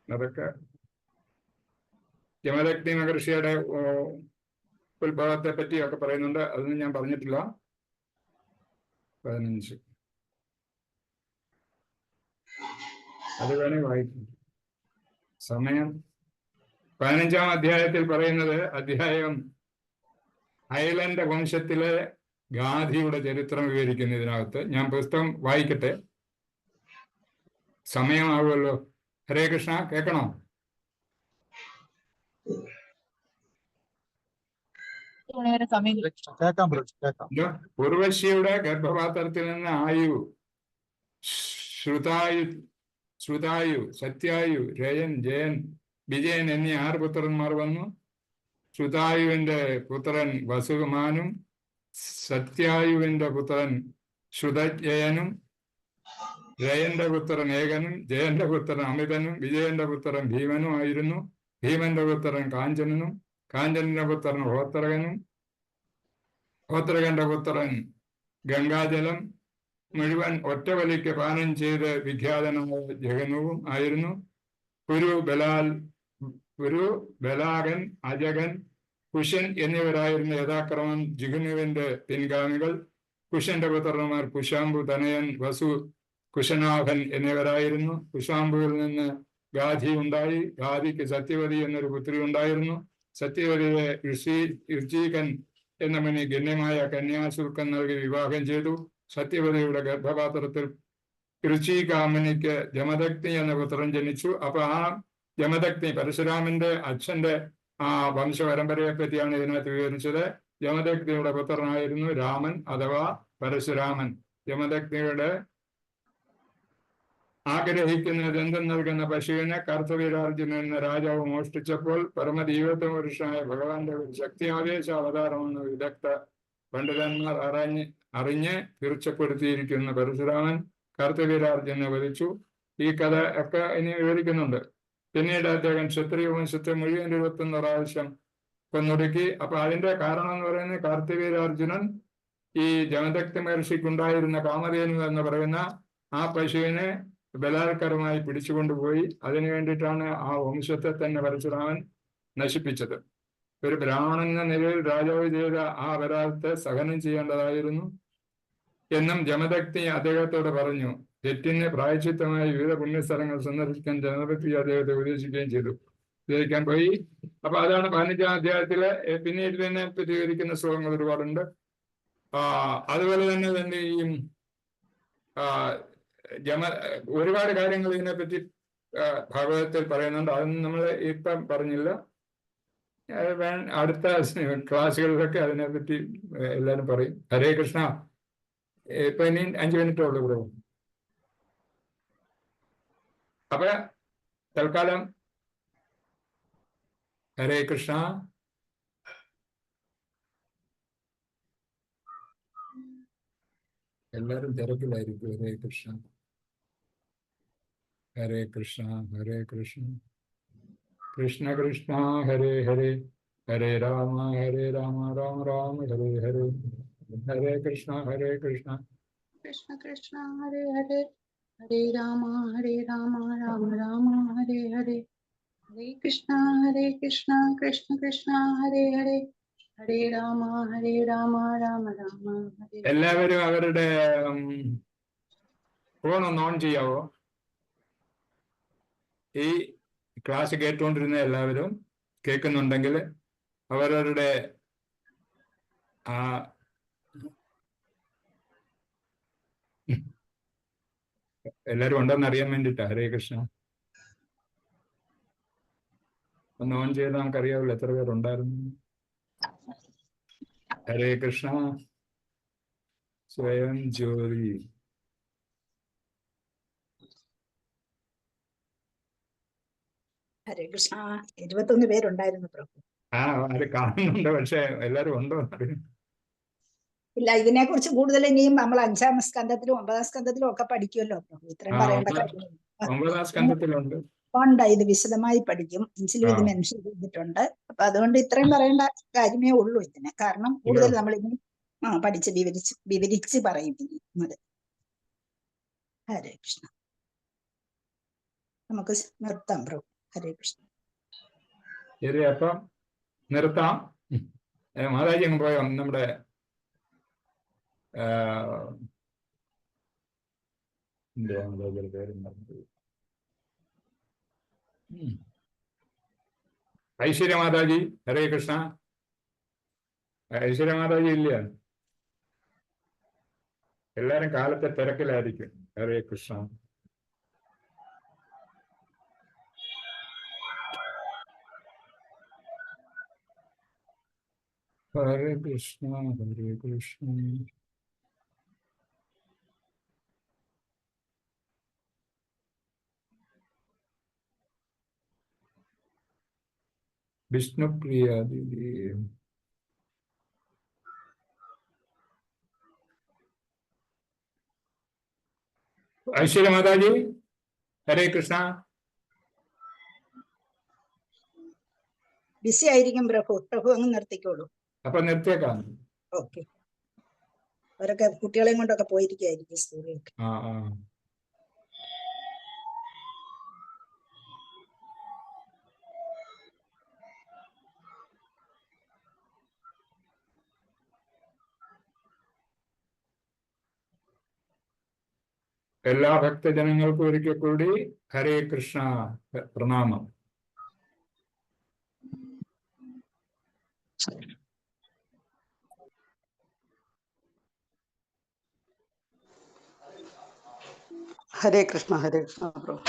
അതൊക്കെ ജമദഗ്നി മഹർഷിയുടെ ഉത്ഭവത്തെ പറ്റിയൊക്കെ പറയുന്നുണ്ട്. അതൊന്നും ഞാൻ പറഞ്ഞിട്ടില്ല. 15 അത് വേണേ വായിക്കും. സമയം 15-ാം അധ്യായത്തിൽ പറയുന്നത് ഐലൻഡ് വംശത്തിലെ ഗാന്ധിയുടെ ചരിത്രം വിവരിക്കുന്നു. ഇതിനകത്ത് ഞാൻ പുസ്തകം വായിക്കട്ടെ, സമയമാവുമല്ലോ. ഹരേ കൃഷ്ണ, കേൾക്കണോ? കേൾക്കാം ബ്രോ, കേൾക്കാം. ഉർവശിയുടെ ഗർഭപാത്രത്തിൽ നിന്ന് ആയു, ശ്രുതായു, സത്യായു, രയൻ, ജയൻ, വിജയൻ എന്നീ 6 പുത്രന്മാർ വന്നു. ശ്രുതായുവിന്റെ പുത്രൻ വസുമാനും, സത്യായുവിന്റെ പുത്രൻ ശ്രുതജയനും, രയന്റെ പുത്രൻ ഏകനും, ജയന്റെ പുത്രൻ അമിതനും, വിജയന്റെ പുത്രൻ ഭീമനും ആയിരുന്നു. ഭീമന്റെ പുത്രൻ കാഞ്ചനനും, കാഞ്ചനന്റെ പുത്രൻ ഹോത്രകനും, ഹോത്രകന്റെ പുത്രൻ ഗംഗാജലം മുഴുവൻ ഒറ്റവലിക്ക് പാനം ചെയ്ത് വിഖ്യാതനായ ജഗനുവും ആയിരുന്നു. ബലാകൻ, അജകൻ, കുശൻ എന്നിവരായിരുന്നു യഥാക്രമം ജിഗുനുവിന്റെ പിൻഗാമികൾ. കുശന്റെ പുത്രന്മാർ കുശാംബു, തനയൻ, വസു, കുശനാഭൻ എന്നിവരായിരുന്നു. കുശാംബുവിൽ നിന്ന് ഗാധി ഉണ്ടായി. ഗാധിക്ക് സത്യവതി എന്നൊരു പുത്രി ഉണ്ടായിരുന്നു. സത്യവതിയെ ഋഷീകൻ എന്ന മുനി ഗണ്യമായ കന്യാശുൽക്കം നൽകി വിവാഹം ചെയ്തു. സത്യവതിയുടെ ഗർഭപാത്രത്തിൽ ഋഷികാമനിക്ക് ജമദഗ്നി എന്ന പുത്രൻ ജനിച്ചു. അപ്പൊ ആ ജമദഗ്നി പരശുരാമന്റെ അച്ഛന്റെ ആ വംശപരമ്പരയെ പറ്റിയാണ് ഇതിനകത്ത് വിവരിച്ചത്. ജമദഗ്നിയുടെ പുത്രനായിരുന്നു രാമൻ അഥവാ പരശുരാമൻ. ജമദഗ്നിയുടെ ആഗ്രഹിക്കുന്നത് എന്തും നൽകുന്ന പശുവിനെ കർത്തവീരാർജുനൻ എന്ന രാജാവ് മോഷ്ടിച്ചപ്പോൾ പരമദൈവത്വ പുരുഷനായ ഭഗവാന്റെ ഒരു ശക്തി ആവേശ അവതാരമെന്ന് വിദഗ്ധ പണ്ഡിതന്മാർ അറിഞ്ഞ് തീർച്ചപ്പെടുത്തിയിരിക്കുന്ന പരശുരാമൻ കർത്തവീരാർജുനെ വധിച്ചു. ഈ കഥ ഒക്കെ ഇനി വിവരിക്കുന്നുണ്ട്. പിന്നീട് അദ്ദേഹം ക്ഷത്രിയ വംശത്തെ മുഴുവൻ 21 പ്രാവശ്യം കൊന്നൊടുക്കി. അപ്പൊ അതിന്റെ കാരണം എന്ന് പറയുന്നത് കാർത്തിവീരാർജുനൻ ഈ ജമദഗ്നി മഹർഷിക്കുണ്ടായിരുന്ന കാമധേനു എന്ന് പറയുന്ന ആ പശുവിനെ ബലാത്കാരമായി പിടിച്ചുകൊണ്ടുപോയി. അതിനു വേണ്ടിയിട്ടാണ് ആ വംശത്തെ തന്നെ പരശുരാമൻ നശിപ്പിച്ചത്. ഒരു ബ്രാഹ്മണൻ എന്ന നിലയിൽ രാജാവ് ചെയ്ത ആ അപരാധത്തെ സഹനം ചെയ്യേണ്ടതായിരുന്നു എന്നും ജമദഗ്നി അദ്ദേഹത്തോട് പറഞ്ഞു. തെറ്റിന് പ്രായശ്ചിത്തമായി വിവിധ പുണ്യസ്ഥലങ്ങൾ സന്ദർശിക്കാൻ ജമദഗ്നി അദ്ദേഹത്തെ ഉപദേശിക്കുകയും ചെയ്തു. ഉപദേശിക്കാൻ പോയി. അപ്പൊ അതാണ് 15-ാം അധ്യായത്തിലെ. പിന്നീട് ഇതിനെ പറ്റി വിവരിക്കുന്ന ശ്ലോകങ്ങൾ ഒരുപാടുണ്ട്. അതുപോലെ തന്നെ ഈ ഒരുപാട് കാര്യങ്ങൾ ഇതിനെപ്പറ്റി ഭാഗവതത്തിൽ പറയുന്നുണ്ട്. അതൊന്നും നമ്മൾ ഇപ്പം പറഞ്ഞില്ല. അടുത്ത ക്ലാസ്സുകളിലൊക്കെ അതിനെപ്പറ്റി എല്ലാവരും പറയും. ഹരേ കൃഷ്ണ. ഇപ്പൊ ഇനി 5 മിനിറ്റേ ഉള്ളൂ ഇവിടെ. അപ്പൊ തൽക്കാലം ഹരേ കൃഷ്ണ. എല്ലാരും തിരക്കിലായിരിക്കും. ഹരേ കൃഷ്ണ, ഹരേ കൃഷ്ണ, ഹരേ കൃഷ്ണ, കൃഷ്ണ കൃഷ്ണ ഹരേ ഹരേ, ഹരേ രാമ രാമ രാമ ഹരേ ഹരേ, ഹരേ കൃഷ്ണ കൃഷ്ണ കൃഷ്ണ ഹരേ ഹരേ, ഹരേ രാമ രാമ രാമ ഹരേ ഹരേ, ഹരേ കൃഷ്ണ കൃഷ്ണ കൃഷ്ണ ഹരേ ഹരേ, ഹരേ രാമ രാമ രാമ ഹരേ. എല്ലാവരും അവരുടെ ഫോൺ ഒന്ന് ഓൺ ചെയ്യാവോ? ഈ ക്ലാസ് കേട്ടുകൊണ്ടിരുന്ന എല്ലാവരും കേൾക്കുന്നുണ്ടെങ്കിൽ അവരവരുടെ എല്ലാവരും ഉണ്ടെന്ന് അറിയാൻ വേണ്ടിട്ടാ. ഹരേ കൃഷ്ണ. ഒന്ന് ഓൺ ചെയ്ത് നമുക്കറിയാവില്ല എത്ര പേരുണ്ടായിരുന്നു. ഹരേ കൃഷ്ണ. സ്വയം ജ്യോതി. ഹരേ കൃഷ്ണ. 21 പേരുണ്ടായിരുന്നു പ്രഭു. അത് കാണുന്നുണ്ട്, പക്ഷെ എല്ലാരും ഉണ്ടോ എന്നറിയാം. ഇല്ല, ഇതിനെ കുറിച്ച് കൂടുതൽ ഇനിയും നമ്മൾ 5-ാം സ്കന്ധത്തിലും 9-ാം സ്കന്ധത്തിലും ഒക്കെ പഠിക്കുമല്ലോ പ്രഭു. ഇത്രയും പറയേണ്ട കാര്യം 9-ാം സ്കന്ധത്തിലുണ്ട്. ഉണ്ട്, ഇത് വിശദമായി പഠിക്കും. എഞ്ചിലും ഇത് ആ. മെൻഷൻ ചെയ്തിട്ടുണ്ട്. അപ്പൊ അതുകൊണ്ട് ഇത്രയും പറയേണ്ട കാര്യമേ ഉള്ളൂ ഇതിന്. കാരണം കൂടുതൽ നമ്മൾ ഇനി പഠിച്ച് വിവരിച്ച് പറയും ഇനി. ഹരേ കൃഷ്ണ. നമുക്ക് നിർത്താം പ്രഭു. ഹരേ കൃഷ്ണ. ശരി, അപ്പം നിർത്താം. മാതാജി അങ്ങ് പോയോ? നമ്മുടെ ഐശ്വര്യ മാതാജി. ഹരേ കൃഷ്ണ. ഐശ്വര്യ മാതാജി ഇല്ല. എല്ലാരും കാലത്തെ തിരക്കിലായിരിക്കും. ഹരേ കൃഷ്ണ. ഹരേ കൃഷ്ണ. ഹരേ കൃഷ്ണ. വിഷ്ണുപ്രിയ ദീദി. ഐശ്വര്യ മാതാജി. ഹരേ കൃഷ്ണ. ബിസി ആയിരിക്കും പ്രഭു. പ്രഭു അങ്ങ് നിർത്തിക്കോളൂ. അപ്പൊ നിർത്തിയേക്കാം. ഓക്കെ. അവരൊക്കെ കുട്ടികളെയും കൊണ്ടൊക്കെ പോയിരിക്കുകയായിരിക്കും സ്കൂളിലേക്ക്. ആ. എല്ലാ ഭക്തജനങ്ങൾക്കും ഒരിക്കൽ കൂടി ഹരേ കൃഷ്ണ പ്രണാമം. ഹരേ കൃഷ്ണ. ഹരേ കൃഷ്ണ പ്രഭു.